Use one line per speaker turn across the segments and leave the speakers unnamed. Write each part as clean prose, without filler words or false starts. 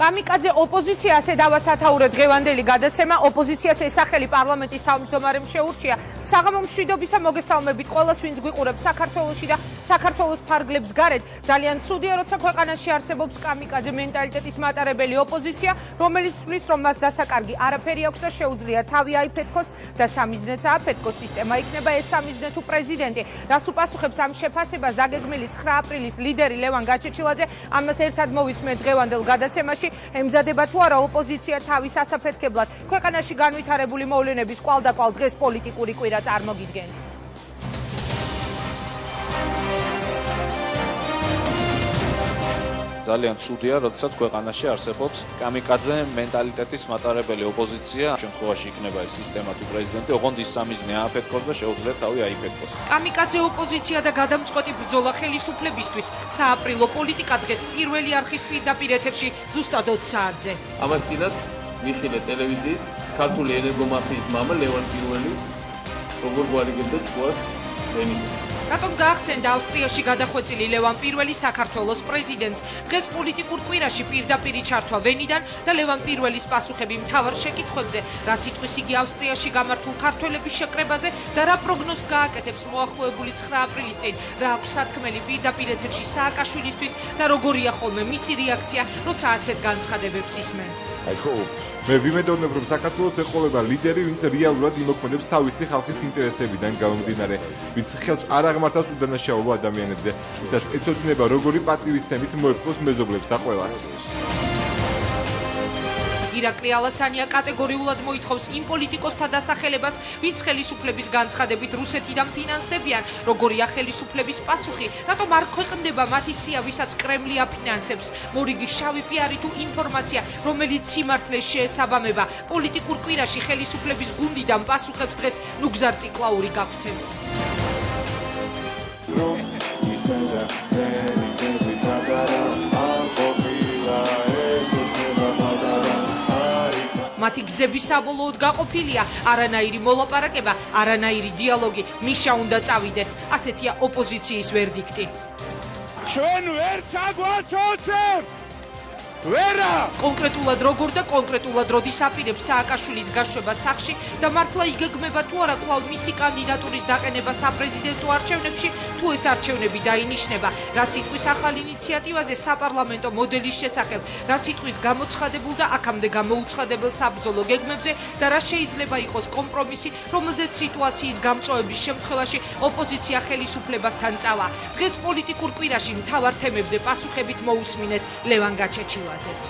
კამიკაძე ოპოზიციასე დავასათაურე დღევანდელი გადაცემა ოპოზიციას ესახელი პარლამენტის თავმჯდომარემ შეურჩია საღამო მშვიდობისა მოგესალმებით ყველას ვინც გვიყურებთ საქართველოში და საქართველოს ფარგლებს გარეთ ძალიან ცუდია როცა ქვეყანაში არსებობს კამიკაძე მენტალიტეტის მატარებელი ოპოზიცია რომელიც თვლის რომ მას დასაკარგი არაფერი აქვს და შეუძლია თავი აიფეთქოს და სამიზნეც ააფეთქოს სისტემა იქნება ეს სამიზნე თუ პრეზიდენტი რას უპასუხებს ამ შეფასებას დაგეგმილი 9 აპრილის ლიდერი ლევან გაჩეჩილაძე ამას ერთად მოვისმენთ დღევანდელ გადაცემაში ემზადება თუ არა ოპოზიცია თავის ასაფეთქებლად ქვეყანაში განვითარებული მოვლენების კვალდაკვალ დღეს პოლიტიკური კვირა წარმოგიდგენთ
ძალიან ცუდია, როდესაც ქვეყანაში არსებობს კამიკაძე მენტალიტეტის მატარებელი ოპოზიცია, შემთხვევაში იქნება ეს სისტემა თუ პრეზიდენტი, ოღონდ ის სამიზნე ააფეთქოს და შეუძლია თავი აიფეთქოს.
კამიკაძე ოპოზიცია და გადამწყვეტი ბრძოლა ხელისუფლებისთვის. სააპრილო პოლიტიკა დღეს პირველი არხის პირდაპირ ეთერში ზუსტად 20 საათზე.
ამას წინათ მიხილე ტელევიზიით ქართული ენერგომაფიის მამა ლევან პირველი როგორ გვარიგებდა თქვას ვენით.
რატომ გაახსენდა ავსტრიაში გადახვეწილი ლევან პირველი საქართველოს პრეზიდენტს დღეს პოლიტიკურ კვირაში პირდაპირი ჩართვა ვენიდან და ლევან პირველის პასუხები მთავარ შეკითხვებზე რა სიტყვის იგი ავსტრიაში გამართულ ქართველების შეკრებაზე და რა პროგნოზს გააკეთებს მოახლოებული 9 აპრილის წინ რა აქვს სათქმელი პირდაპირ ეთერში სააკაშვილისთვის და როგორია ხოლმე მისი რეაქცია როცა ასეთ განცხადებებს ისმენს
მე ვიმედოვნებ რომ საქართველოს ეყოლება ლიდერი ვინც რეალურად იმოქმედებს თავისი ხალხის ინტერესებიდან გამომდინარე ვინც ხელს არ აღმართავს უდანაშაულო ადამიანებზე ვისაც ეცოდინება როგორი პატივისცემით მოეპყროს მეზობლებს და ყველას
ირაკლი ალასანია კატეგორიულად მოითხოვს იმ პოლიტიკოსთა დასახელებას, ვინც ხელისუფლების განცხადებით რუსეთიდან ფინანსდებიან, როგორია ხელისუფლების პასუხი, რატომ არ ქვეყნდება მათი სია, ვისაც კრემლი აფინანსებს, მორიგი შავი პიარი თუ ინფორმაცია, რომელიც სიმართლეს შეესაბამება, პოლიტიკურ კვირაში ხელისუფლების გუნდიდან პასუხებს დღეს ნუგზარ ციკლაური გაგვცემს. მათი გზები საბოლოოდ გაყოფილია, არანაირი მოლაპარაკება, არანაირი დიალოგი, მიშა უნდა წავიდეს, ასეთია ოპოზიციის ვერდიქტი.
ჩვენ ვერ ჩაგვაჩოჩებთ! ვერა!
კონკრეტულად როგორ და კონკრეტულად როდის აპირებს სააკაშვილის გაშვება სახლში და მართლა იგეგმება თუ არა კვლავ მისი კანდიდატურის დაყენება საპრეზიდენტო არჩევნებში, თუ ეს არჩევნები დაინიშნება, რა სიტყვის ახალ ინიციატივაზე საპარლამენტო მოდელის შესახებ, რა სიტყვის გამოცხადებულ და აქამდე გამოუცხადებელ საბრძოლო გეგმებზე და რა შეიძლება იყოს კომპრომისი, რომელზეც სიტუაციის გამწვავების შემთხვევაში ოპოზიცია ხელისუფლებასთან წავა. დღეს პოლიტიკურ კვირაში მთავარ თემებზე პასუხებით მოусმინეთ ლევან გაჩეჩილაძეს.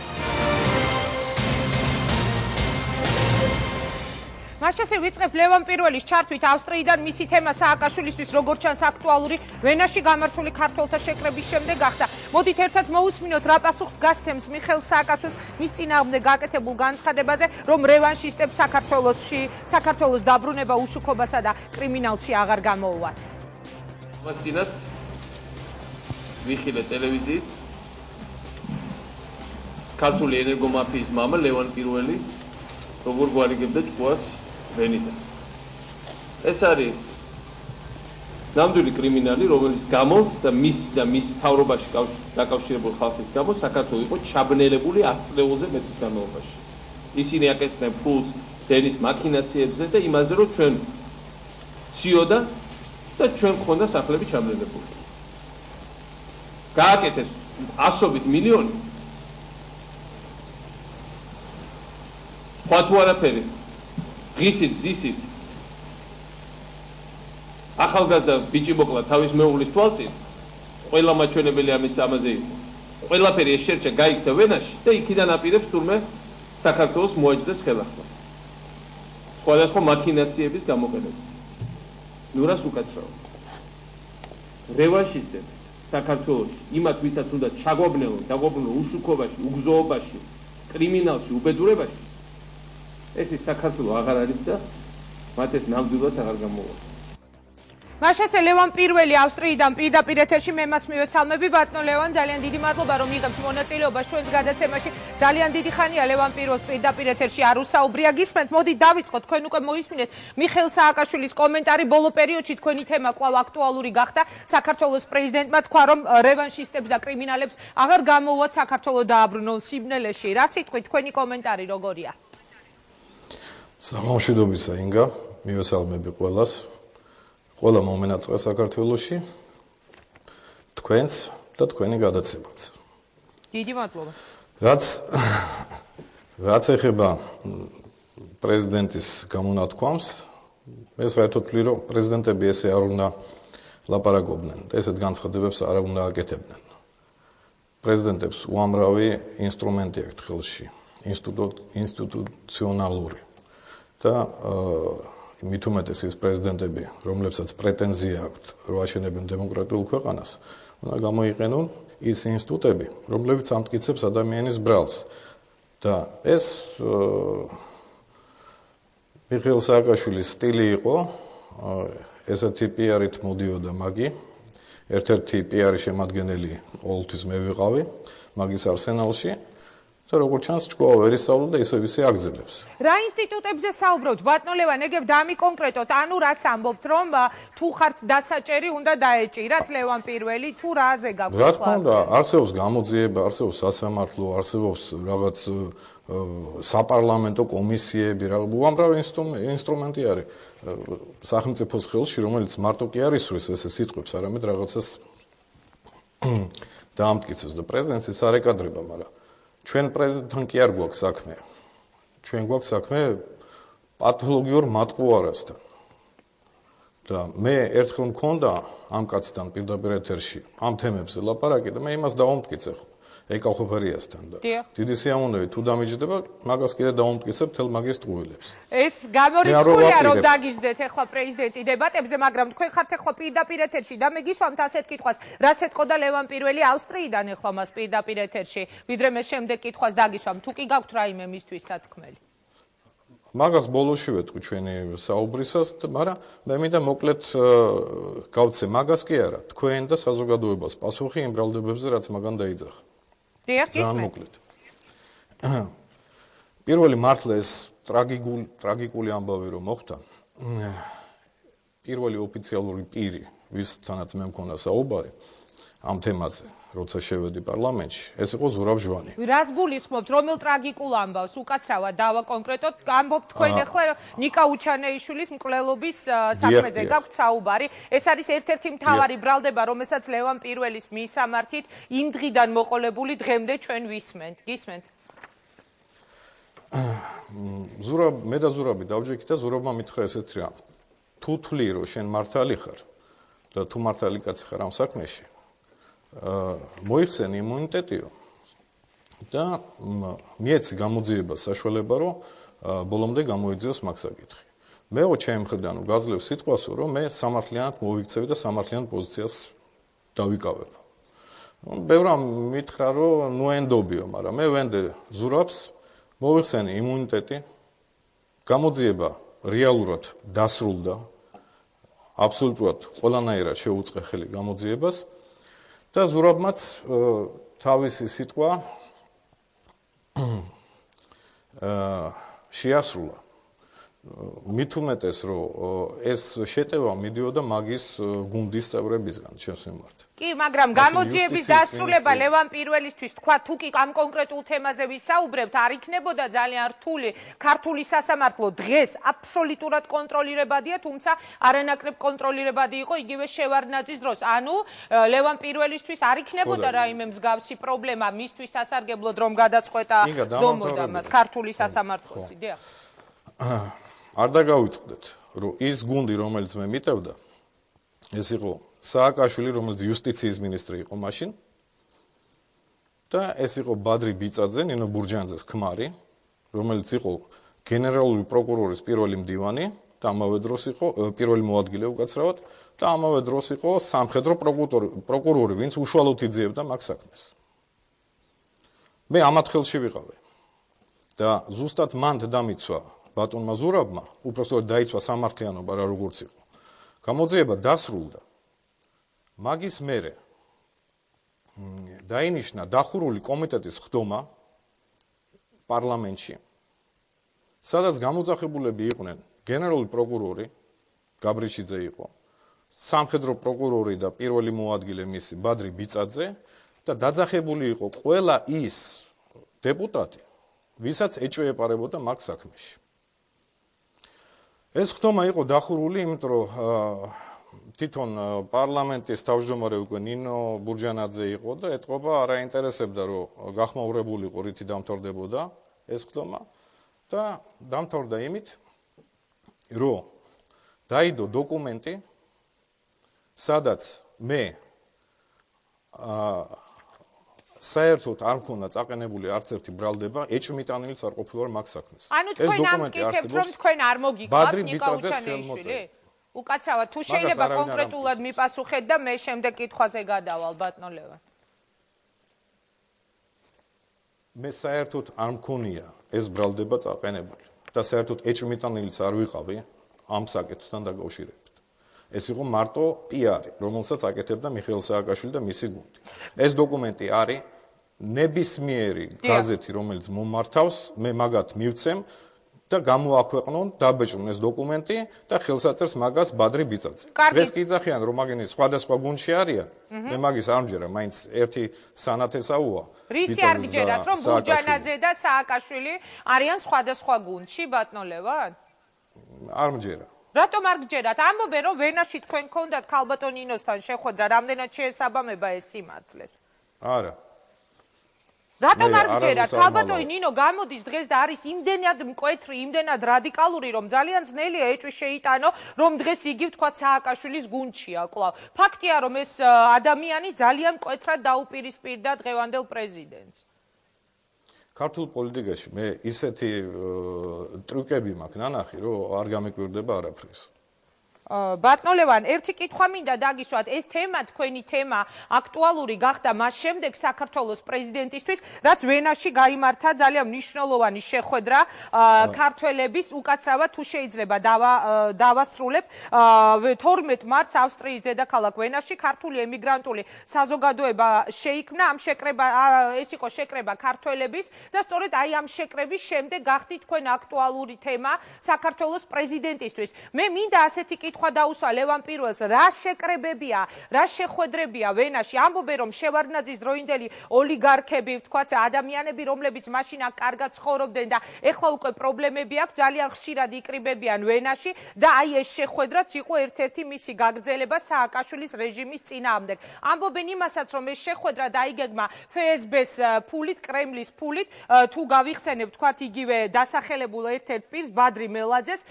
მას შესახებ ვიწყებ ლევან პირველის ჩართვით ავსტრიიდან მისი თემა სააკაშვილისთვის როგორც ჩანს აქტუალური ვენაში გამართული ქართველთა შეკრების შემდეგ გახდა. მოდით ერთად მოусმინოთ რა პასუხს გასცემს მიხეილ სააკაშვილს მის წინააღმდეგ გაკეთებულ განცხადებაზე, რომ რევანშისტებს საქართველოს დაბრუნება უშუქობასა და კრიმინალში აღარ გამოუვათ.
ამას წინათ მიხილე ტელევიზიით ქართული ენერგომაფიის მამა ლევან პირველი როგორ გვარიგებდა თქვას ვენიდან. ეს არის ნამდვილი კრიმინალი, რომელიც გამო და მის თავრობაში დაკავშირებული ხალხის გამო საქართველოს იყო ჩაბნელებული 10 წლეულზე მეტის განმავლობაში. ისინი აკეთებდნენ ფულს დენის მაქინაციებზე და იმაზე, რომ ჩვენ ციოდა და ჩვენ გქონდა სახლები ჩაბნელებული. გააკეთეს ასობით მილიონი სხვა თუ არაფერი ღიცით, ზისით ახალგაზრდა ბიჭი მოკლა თავის მეუღლის თვალწინ, ყველა მაჩვენებელი ამაზე იყო. ყველაფერი ეს შერჩა გაიქცა ვენაში და იქიდან აპირებს თურმე საქართველოს მოაჯდეს ხელახლა. სხვადასხვა მაქინაციების გამოყენება. ნურას უკაცრავ. რევანშისტებს საქართველოში იმათ ვისაც უნდა ჩაგვაბნელონ, დაგვაბნელონ უშუქობაში, უგზოობაში, კრიმინალში, უბედურებაში. ეს ის საქართველო აღარ არის და მათ ეს ნამდვილად აღარ გამოვა.
მაშასე ლევან პირველი ავსტრიიდან პირდაპირ ეთერში მე მას მივესალმები ბატონო ლევან ძალიან დიდი მადლობა რომ იღებს მონაწილეობას ჩვენს გადაცემაში ძალიან დიდი ხანია ლევან პირველს პირდაპირ ეთერში არ უსაუბრია გისმენთ მოდი დავიწყოთ თქვენ უკვე მოისმინეთ მიხეილ სააკაშვილის კომენტარი ბოლო პერიოდში თქვენი თემა კვლავ აქტუალური გახდა საქართველოს პრეზიდენტმა თქვა რომ რევანშისტებს და კრიმინალებს აღარ გამოუვათ საქართველოს დააბრუნონ სიბნელეში რა სიტყვით თქვენი კომენტარი როგორია
სამშვიდობისა ინგა მივესალმები ყველას ყველა მომენატრა საქართველოში თქვენს და თქვენი გადაცემაც.
დიდი მადლობა.
რაც ეხება პრეზიდენტის გამონათქვამს, მე საერთოდ ვთვლი, რომ პრეზიდენტები ესე არ უნდა ლაპარაკობდნენ, ესეთ განცხადებებს არ უნდა აკეთებდნენ. პრეზიდენტებს უამრავი ინსტრუმენტი აქვთ ხელში, ინსტიტუციონალური და მით უმეტეს ის პრეზიდენტები, რომლებსაც პრეტენზია აქვთ, რომ აშენებენ დემოკრატიულ ქვეყანას, უნდა გამოიყენონ ის ინსტიტუტები, რომლებიც ამტკიცებს ადამიანის ბრალს. და ეს მიხეილ სააკაშვილის სტილი იყო, ესეთი პიარით მოდიოდა მაგი, ერთ-ერთი პიარის შემადგენელი ყოველთვის მე ვიყავი მაგის არსენალში. და როგორც ჩანს, ჭკუა ვერ ისწავლა და ისევ ისე აგზელებს.
რა ინსტიტუტებზე საუბრობთ, ბატონო ლევან, ეგებ დამიკონკრეტოთ, ანუ რას ამბობთ, რომ თუ ხართ დასაჭერი, უნდა დაეჭირათ ლევან პირველი, თუ რაზე გაგვიყვართ?
რა თქმა უნდა, არსებობს გამოძიება, არსებობს სასამართლო, არსებობს რაღაც საპარლამენტო კომისიები, უამრავი ინსტრუმენტი არის სახელმწიფოს ხელში, რომელიც მარტო კი არ ისურვებს ესე სიტყვებს, არამედ რაღაცას დაამტკიცებს და პრეზიდენტს ის არ ეკადრება, მაგრამ ჩვენ პრეზიდენტთან კი არ გვაქვს საქმე. ჩვენ გვაქვს საქმე პათოლოგიურ მატყუარასთან. და მე ერთხელ მქონდა ამ კაცთან პირდაპირ ეთერში ამ თემებზე ლაპარაკი და მე იმას დავამტკიცე ეკალხოფერიასთან და დიდი სიამოვნებით თუ დამიჯდება, მაგას კიდე დავამტკიცებ თელ მაგის ტყუილებს.
ეს გამორიცხულია რომ დაგიждეთ ახლა პრეზიდენტი დებატებზე, მაგრამ თქვენ ხართ ახლა პირდაპირ ეთერში და მე გისვამთ ასეთ კითხვას, რას ეთყოდა ლევან პირველი ავსტრიიდან ახლა მას პირდაპირ ეთერში, ვიდრე მე შემდეგ კითხვას დაგისვამ, თუ კი გაქვთ რაიმე მისთვის სათქმელი.
მაგას ბოლოში ვეთქვი ჩვენი საუბრისას, მაგრამ მე მინდა მოკლედ გავცე მაგას კი არა, თქვენ და საზოგადოებას პასუხი იმ ბრალდებებზე, რაც მაგან დაიძახა. ძალიან მოკლედ. პირველი მართლა ეს ტრაგიკული ამბავი რომ მოხდა. პირველი ოფიციალური პირი, ვისთანაც მე მქონდა საუბარი ამ თემაზე, როცა შევედი პარლამენტში, ეს იყო ზურაბ ჟვანი.
რას გულისხმობთ, რომელ ტრაგიკულ ამბავს უკაცრავად დავაკონკრეტოთ, ამბობთ თქვენ ახლა ნიკა უჩანეიშვილის მკვლელობის საქმეზე გაქვთ საუბარი. ეს არის ერთ-ერთი მთავარი ბრალდება, რომელსაც ლევან პირველის მისამართით იმ დღიდან მოყოლებული დღემდე ჩვენ ვისმენთ. გისმენთ?
მე და ზურაბი დავჯექით და ზურაბმა მითხრა ესეთი რამ. თუ თვლი რომ შენ მართალი ხარ და თუ მართალი კაცი ხარ ამ საქმეში, მოიხსენ იმუნიტეტიო და მიეცი გამოძიებას საშუალება, რომ ბოლომდე გამოიძიოს მაგ საკითხი. მე ჩემი მხრიდან გაძლევ სიტყვას, რომ მე სამართლიანად მოვიქცევი და სამართლიან პოზიციას დავიკავებ. ბევრმა მითხრა, რომ ნუ ენდობიო, მაგრამ მე ვენდე ზურაბს მოიხსენი იმუნიტეტი, გამოძიება რეალურად დასრულდა, აბსოლუტურად ყველანაირად შეუწყე ხელი გამოძიებას. და ზურაბმაც თავისი სიტყვა შეასრულა. მით უმეტეს, რომ ეს შეტევა მიდიოდა მაგის გუნდის წევრებისგან ჩემს მიმართ.
კი, მაგრამ გამოძიების დასრულება ლევან პირველისთვის თქვა, თუ კი ამ კონკრეტულ თემაზე ვისაუბრებთ, არ იქნებოდა ძალიან რთული. ქართული სასამართლო დღეს აბსოლუტურად კონტროლირებადია, თუმცა არანაკლებ კონტროლირებადი იყო იგივე შევარდნაძის დროს. ანუ ლევან პირველისთვის არ იქნებოდა რაიმე მსგავსი პრობლემა მისთვის სასარგებლოდ რომ გადაწყვეტა ზდომოდა მას ქართული სასამართლოსი.
არ დაგავიწყდეთ, რომ ის გუნდი, რომელიც მე მიტევდა, ეს იყო სააკაშვილი, რომელიც იუსტიციის მინისტრი იყო მაშინ. და ეს იყო ბადრი ბიწაძე, ნინო ბურჯანძეს ქმარი, რომელიც იყო გენერალური პროკურორის პირველი მდივანი და ამავე დროს იყო პირველი მოადგილე უკაცრავად და ამავე დროს იყო სამხედრო პროკურორი, ვინც უშუალოდ იძიებდა მაგ საქმეს. მე ამათ ხელში ვიყავი და ზუსტად მანდ დამიცვა ბატონმა ზურაბმა, უпростоოდ დაიცვა სამართლიანობა რა როგორც იყო. გამოძიება დასრულდა. მაგის მერე დაინიშნა დახურული კომიტეტის ხდომა პარლამენტში, სადაც გამოძახებულები იყვნენ გენერალური პროკურორი გაბრიჩიძე იყო, სამხედრო პროკურორი და პირველი მოადგილე მისი ბადრი ბიწაძე და დაძახებული იყო ყველა ის დეპუტატი, ვისაც ეჭვეეპარებოდა მაგ საქმეში. ეს ხდომა იყო დახურული, იმიტომ რომ თვითონ პარლამენტის თავმჯდომარე უკვე ნინო ბურჯანაძე იყო და ეთყობა არ აინტერესებდა რომ გახმაურებულიყო რითი დამთავრდებოდა ეს ხდომა და დამთავრდა იმით რომ დაიდო დოკუმენტი სადაც მე საერთოდ არ მქონდა წაყენებული არც ერთი ბრალდება ეჭვმიტანილიც არ ყოფილა მაგ საქმეს.
ანუ თქვენ ამტკიცებთ რომ თქვენ არ მოგიყვართ ნიკა უჩანიშვილი? უკაცრავად თუ შეიძლება კონკრეტულად მიპასუხეთ და მე შემდეგ კითხვაზე გადავალ ბატონო ლევან.
მე საერთოდ არ მქონია ეს ბრალდება წაყენებული და საერთოდ ეჭვმიტანილიც არ ვიყავი ამ საკითხთან დაკავშირებით. ეს იყო მარტო პიარი, რომელსაც აკეთებდა მიხეილ სააკაშვილი და მისი გუნდი. ეს დოკუმენტი არის ნებისმიერი გაზეთი, რომელიც მომართავს, მე მაგათ მივცემ და გამოაქვეყნონ, დაბეჭდონ ეს დოკუმენტი და ხელსაწერს მაგას ბადრი ბიწაძე. დღეს კი იძახიან, რომ მაგინი სხვადასხვა გუნდში არიან. მე მაგის არ მჯერა, მაინც ერთი სანათესაოა.
რისი არ გჯერათ, რომ ბურჯანაძე და სააკაშვილი არიან სხვადასხვა გუნდში, ბატონო ლევან?
არ მჯერა.
რატომ არ გჯერათ? ამბობენ, რომ ვენაში თქვენ გქონდათ ქალბატონ ნინოსთან შეხვედრა, რამდენად შეესაბამება ეს სიმართლეს?
არა.
რატომ არ გჯერათ? ქალბატონი ნინო გამოდის დღეს და არის იმდენად მკვეთრი, იმდენად რადიკალური, რომ ძალიან ძნელია ეჭვი შეიტანო, რომ დღეს იგი ვთქვათ სააკაშვილის გუნდშია კვლავ. ფაქტია, რომ ეს ადამიანი ძალიან მკვეთრად დაუპირისპირდა დღევანდელ პრეზიდენტს.
ქართულ პოლიტიკაში მე ისეთი ტრიკები მაქვს ნანახი, რომ არ გამეკვირდება არაფრის.
ბატონო ლევან, ერთი კითხვა მინდა დაგისვათ, ეს თემა, თქვენი თემა აქტუალური გახდა მას შემდეგ საქართველოს პრეზიდენტისთვის, რაც ვენაში გაიმართა ძალიან მნიშვნელოვანი შეხვედრა ქართველების უკაცრავად თუ შეიძლება დავასრულებ 12 მარტს ავსტრიის დედაქალაქ ვენაში ქართული ემიგრანტული საზოგადოება შეიქმნა, ამ შეკრება ეს იყო შეკრება ქართველების და სწორედ აი ამ შეკრების შემდეგ გახდით თქვენ აქტუალური თემა საქართველოს პრეზიდენტისთვის. მე მინდა ასეთი კითხვა დაუსვა ლევან პირველს, რა შეკრებებია, რა შეხვედრებია ვენაში? ამბობენ, რომ შევარდნაძის დროინდელი ოლიგარქები, ვთქვათ, ადამიანები, რომლებიც მაშინ აქ კარგად ცხოვრობდნენ და ეხლა უკვე პრობლემები აქვს, ძალიან ხშირად იკრიბებიან ვენაში და აი ეს შეხვედრაც იყო ერთ-ერთი მისი გაგრძელება სააკაშვილის რეჟიმის წინააღმდეგ. ამბობენ იმასაც, რომ ეს შეხვედრა დაიგეგმა FSB-ს ფულით, კრემლის ფულით, თუ გავიხსენებ, ვთქვათ, იგივე დასახელებულ ერთ-ერთ პირს, ბადრი მელაძეს,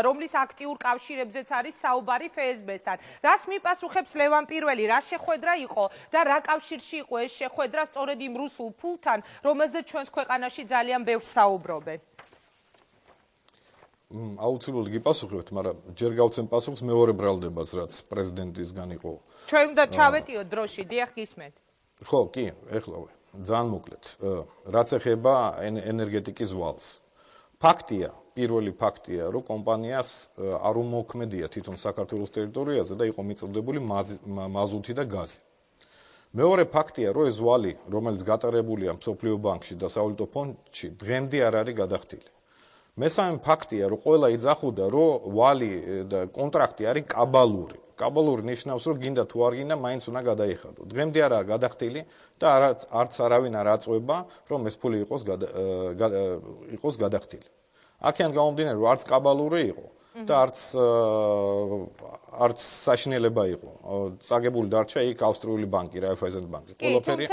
რომლის აქტიურ კავშირებზეც არის საუბარი FSB-სთან. რას მიპასუხებს ლევან პირველი, რა შეხვედრა იყო და რა კავშირში იყო ეს შეხვედრა სწორედ იმ რუსულ ფულთან, რომელზეც ჩვენს ქვეყანაში ძალიან ბევრს საუბრობენ?
აუცილებლად გიპასუხებთ, მაგრამ ჯერ გავცემ პასუხს მეორე ბრალდებას, რაც პრეზიდენტისგან იყო.
ჩვენ უნდა ჩავეტიოთ დროში, დიახ, გისმენთ.
ხო, კი, ეხლა ძალიან მოკლედ. რაც ეხება ენერგეტიკის ვალს. ფაქტია, პირველი ფაქტია, რომ კომპანიას არ უმოქმედია თვითონ საქართველოს ტერიტორიაზე და იყო მიწოდებული მაზუთი და გაზი. მეორე ფაქტია, რომ ეს ვალი, რომელიც გატარებულია მსოფლიო ბანკში და სავალუტო ფონდში, დღემდე არ არის გადახდილი. მესამე ფაქტია, რომ ყველა იძახოდა, რომ ვალი და კონტრაქტი არის კაბალური. კაბალური ნიშნავს, რომ გინდა თუ არ გინდა, მაინც უნდა გადაიხადო. დღემდე არაა გადახდილი და არც არავინ არ აწვება, რომ ეს ფული იყოს გადახდილი. აქედან გამომდინარე, რომ არც კაბალური იყო და არც საშინელება იყო. წაგებული დარჩა იქ ავსტრიული ბანკი, Raiffeisen ბანკი. ყველაფერი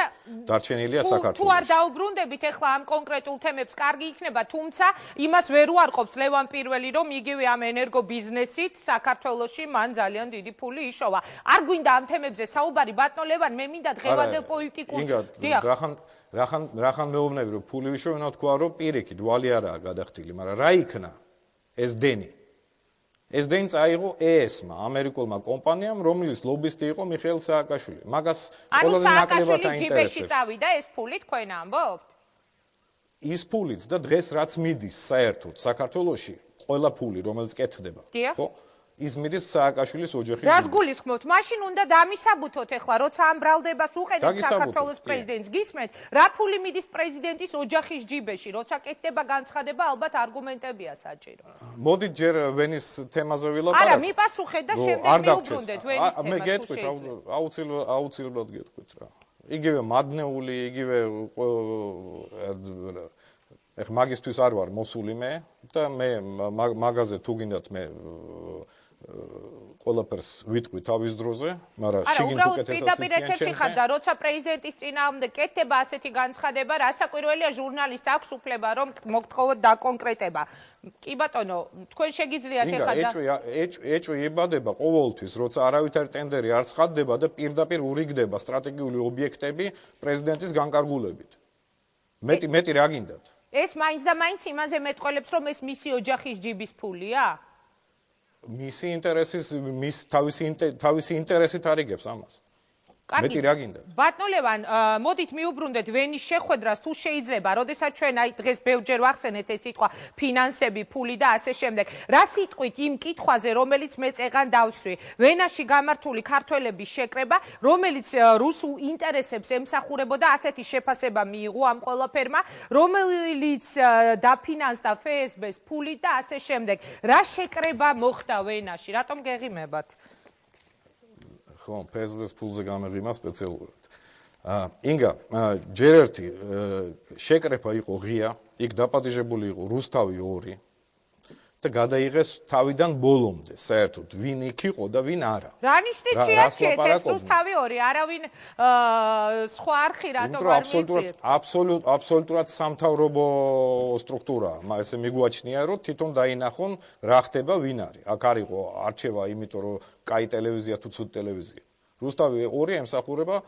დარჩენილია
თუ
საქართველოში.
არ დაუბრუნდებით ახლა ამ კონკრეტულ თემებს, კარგი იქნება, თუმცა იმას ვერ უარყოფს ლევან პირველი, რომ იგივე ამ ენერგობიზნესით საქართველოში მან ძალიან დიდი ფული იშოვა. არ გვინდა ამ თემებზე საუბარი, ბატონო ლევან, მე მინდა დღევანდელ პოლიტიკურ
რახან მეუბნები რომ ფული ვიშოვე, უნდა თქვა რომ პირიქით ვალი არაა გადახდილი, მაგრამ რა იქნა ეს დენი? ეს დენი წაიღო ES-მა, ამერიკულმა კომპანიამ, რომელიც ლობისტი იყო მიხეილ სააკაშვილი. მაგას ყველაზე ნაკლებად აინტერესებს.
წავიდა ეს ფული თქვენ ამბობთ?
ის ფულიც და დღეს რაც მიდის საერთოდ საქართველოში, ყველა ფული რომელიც კეთდება, ხო? ის მიდის სააკაშვილის ოჯახის.
რას გულისხმობთ? მაშინ უნდა დამისაბუთოთ ახლა, როცა ამ ბრალდებას უყენებთ საქართველოს პრეზიდენტს, გისმენთ, რა ფული მიდის პრეზიდენტის ოჯახის ჯიბეში, როცა კეთდება განცხადება, ალბათ არგუმენტებია საჭირო.
მოდით ჯერ ვენის თემაზე ვილაპარაკოთ.
არა, მიპასუხეთ და შემდეგ მივუბრუნდეთ ვენის თემას.
მე გეტყვით, აუცილებლად გეტყვით რა. იგივე მადნეული, იგივე ეხ მაგისტვის არ ვარ მოსული მე და მე მაგაზე თუ გინდათ მე ყველაფერს ვიტყვი თავის დროზე, მაგრამ შიგნით უკეთესაც იციან
ხარ და როცა პრეზიდენტის წინააღმდეგ კეთდება ასეთი განცხადება, რასაკვირველია ჟურნალისტს აქვს უფლება რომ მოგთხოვოთ დაკონკრეტება. კი ბატონო, თქვენ შეგიძლიათ ეხლა და
ეჭვი იბადება ყოველთვის, როცა არავითარი ტენდერი არ ცხადდება და პირდაპირ ურიგდება სტრატეგიული ობიექტები პრეზიდენტის განკარგულებით. მეტი რა გინდათ?
ეს მაინც და მაინც იმაზე მეტყოლებს, რომ ეს მისი ოჯახის ჯიბის ფულია?
მისი თავისი ინტერესით არიგებს ამას. მეტი რა გინდა?
ბატონო ლევან, მოდით მივუბრუნდეთ ვენის შეხვედრას, თუ შეიძლება, როდესაც ჩვენ აი დღეს ბევრჯერ ვახსენეთ ეს სიტყვა ფინანსები, ფული და ასე შემდეგ. რა სიტყვით იმ კითხვაზე, რომელიც მე წეღან დავსვი, ვენაში გამართული ქართველების შეკრება, რომელიც რუსულ ინტერესებს ემსახურებოდა, ასეთი შეფასება მიიღო ამ ყველაფერმა, რომელიც დაფინანსდა FSB-ს ფულით და ასე შემდეგ. რა შეკრება მოხდა ვენაში? რატომ გეღიმებათ?
ხო, FSB-ს ფულზე გამეღიმა სპეციალურად. ინგა, ჯერ ერთი შეკრება იყო ღია, იქ დაპატიჟებული იყო რუსთავი 2 და გადაიღეს თავიდან ბოლომდე, საერთოდ ვინ იქ იყო და ვინ არა.
რა ნიშნით შეაჩერეთ ეს რუსთავი 2? არავინ სხვა არხი რატომ არ მიიწვიეთ?
აბსოლუტურად სამთავრობო სტრუქტურაა. ესე მიგვაჩნია, რომ თვითონ დაინახონ რა ხდება, ვინ არის. აქ არ იყო არჩევა, იმიტომ რომ კაი ტელევიზია თუ ცუდი ტელევიზია. რუსთავი 2 ემსახურება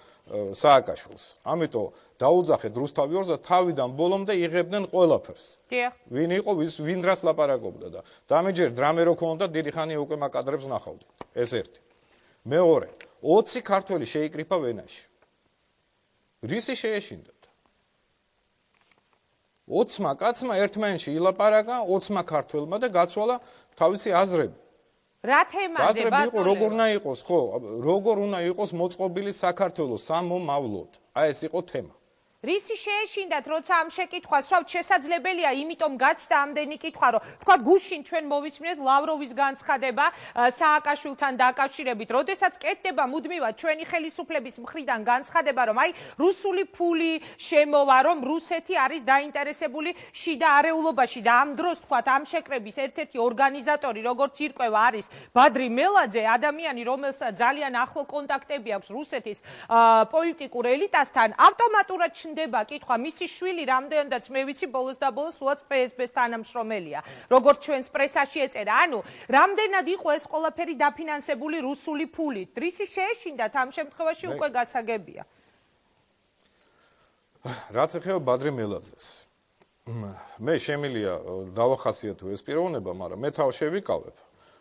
სააკაშვილს. ამიტომ დაუძახეთ რუსთავი 2-ს და თავიდან ბოლომდე იღებდნენ ყველაფერს. ვინ იყო, ვინ რას ლაპარაკობდა და დამეჯერ დრამე რო ქონდა, დიდი ხანი უკვე მაკადრებს ნახავდი. ეს ერთი. მეორე, 20 ქართველი შეიკრიფა ვენაში. რისი შეეშინდათ? 20 კაცმა ერთმანეთში ილაპარაკა 20 ქართველმა და გაცვალა თავისი აზრები.
რა თემაზე
ბატონო? როგორ უნდა იყოს, ხო? როგორ უნდა იყოს მოწყობილი საქართველოს სამომავლოდ? აი ეს იყო თემა.
რისი შეეშინდათ, როცა ამ შეკითხვას ვსვავთ, შესაძლებელია, იმიტომ გაჩნდა ამდენი კითხვა, რომ თქვა გუშინ ჩვენ მოვისმინეთ ლავროვის განცხადება სააკაშვილთან დაკავშირებით, როდესაც კეთდება მუდმივად ჩვენი ხელისუფლების მხრიდან განცხადება, რომ აი რუსული ფული შემოვა, რომ რუსეთი არის დაინტერესებული შიდა არეულობაში და ამ დროს თქვა ამ შეკრების ერთ-ერთი ორგანიზატორი, როგორც ირკვევა, არის ბადრი მელაძე, ადამიანი, რომელსაც ძალიან ახლო კონტაქტები აქვს რუსეთის პოლიტიკურ ელიტასთან, ავტომატურად ჩნდება კითხვა, მისი შვილი რამდენადაც მე ვიცი ბოლოს და ბოლოს სულაც FSB-ს თანამშრომელია. როგორც ჩვენს პრესაში ეწერა, ანუ რამდენად იყო ეს ყველაფერი დაფინანსებული რუსული ფულით? რისი შეეშინდათ ამ შემთხვევაში უკვე გასაგებია.
რაც ეხება ბადრი მელაძეს. მე შემიძლია დავახასიათო ეს პიროვნება, მაგრამ მე თავ შევიკავებ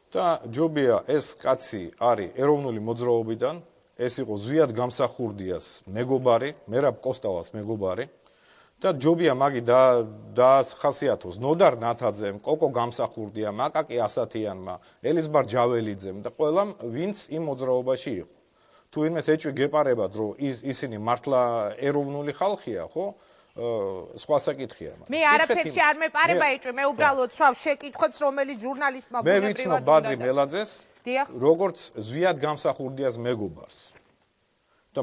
და ჯობია ეს კაცი არის ეროვნული მოძრაობიდან, ეს იყო ზვიად გამსახურდიას მეგობარი, მერაბ კოსტავას მეგობარი და ჯობია მაგი დაახასიათოს ნოდარ ნათაძემ, კოკო გამსახურდიამ, აკაკი ასათიანმა, ელიზბარ ჯაველიძემ და ყველამ, ვინც იმ მოძრაობაში იყო. თუ იმეს ეჭვი გეპარებათ, რომ ისინი მართლა ეროვნული ხალხია, ხო? სხვა საკითხია.
მე არაფერში არ მეპარება ეჭვი, მე უბრალოდ ვსვავ შეკითხვებს, რომელიც ჟურნალისტმა
მე ვიცნობ ბადრი მელაძეს, როგორც ზვიად გამსახურდიას მეგობარს. და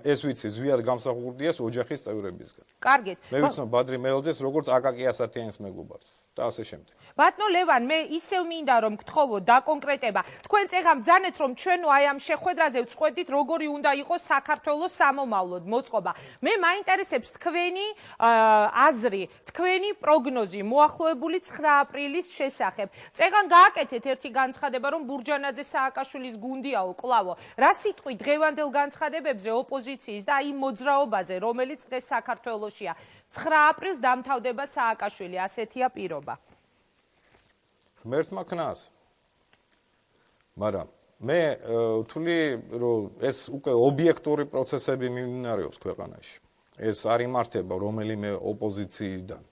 ეს ვიცი ზვიად გამსახურდიას ოჯახის წევრებისგან.
კარგით.
მე ვიცნობ ბადრი მელაძეს, როგორც აკაკი ასათიანის მეგობარს. და ასე შემდეგ.
ბატონო ლევან, მე ისევ მინდა რომ გთხოვო დაკონკრეტება. თქვენ წეგამ ბძანეთ რომ ჩვენ აი ამ შეხვედრაზე ვწყვეტით როგორი უნდა იყოს საქართველოს სამომავლოდ მოწყობა. მე მაინტერესებს თქვენი აზრი, თქვენი პროგნოზი მოახლოებული 9 აპრილის შესახებ. წეგან გააკეთეთ ერთი განცხადება რომ ბურჯანაძე სააკაშვილის გუნდიაო კლავო. რა სიტყვი დღევანდელ განცხადებებზე ოპოზიციის და იმ მოძრაობაზე, რომელიც დღეს საქართველოშია. 9 აპრილს დამთავრდება სააკაშვილი, ასეთია პირობა.
ღმერთმა ქნას. მაგრამ მე ვთვლი რომ ეს უკვე ობიექტური პროცესები მიმდინარეობს ქვეყანაში. ეს არ იმართება რომელიმე ოპოზიციიდან.